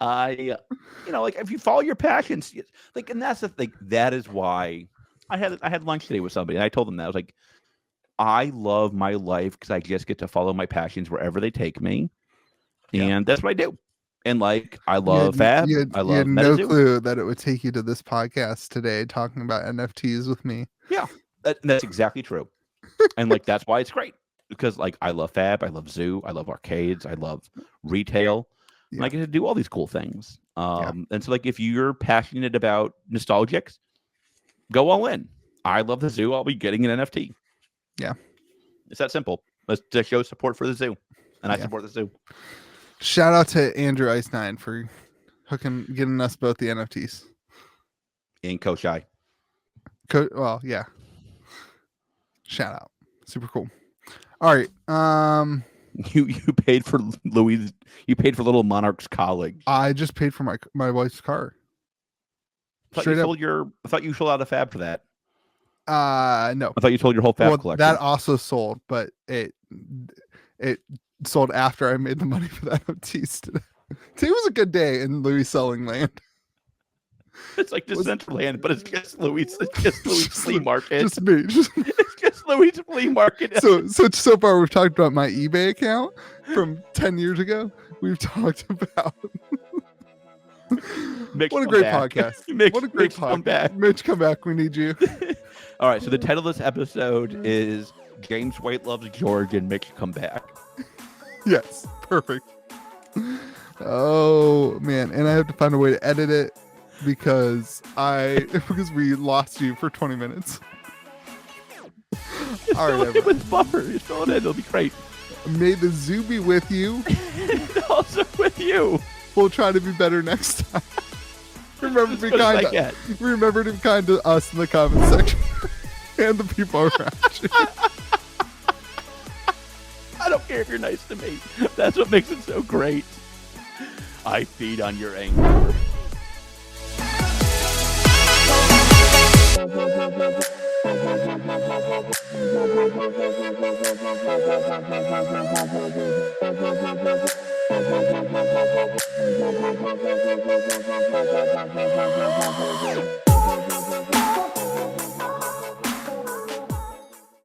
if you follow your passions, and that's the thing. That is why I had lunch today with somebody, and I told them that. I was like, I love my life because I just get to follow my passions wherever they take me, and that's what I do. And I love Fab. I love you had Metazoo. No clue that it would take you to this podcast today talking about NFTs with me. Yeah, that's exactly true. And that's why it's great, because I love Fab, I love Zoo, I love arcades, I love retail. Yeah. I get to do all these cool things. And so if you're passionate about Nostalgics, go all in. I love the Zoo. I'll be getting an NFT. Yeah. It's that simple. Let's just show support for the Zoo. And I support the Zoo. Shout out to Andrew Ice9 for getting us both the NFTs. And Coach I. Well, yeah. Shout out. Super cool. All right. You paid for Louis. You paid for Little Monarch's college. I just paid for my wife's car. I thought you sold out a Fab for that. No. I thought you sold your whole Fab collection. That also sold, but it sold after I made the money for the NFTs today. Today was a good day in Louis selling land. It's like Decentraland, but it's just Louis. It's just Louis flea market. Just me. It's just Louis flea market. So far we've talked about my eBay account from 10 years ago. We've talked about Mitch, what a come great back. podcast. Mitch, What a great Mitch, come podcast. back. Mitch, come back. We need you. All right, so the title of this episode is James White Loves George and Mitch Come Back. Yes, perfect. Oh man, and I have to find a way to edit it because we lost you for 20 minutes. Just All fill right, it with buffer. Just fill it in. It'll be great. May the zoo be with you. And also with you. We'll try to be better next time. Remember to be As kind. I get. Remember to be kind to us in the comment section and the people around you. I don't care if you're nice to me. That's what makes it so great. I feed on your anger.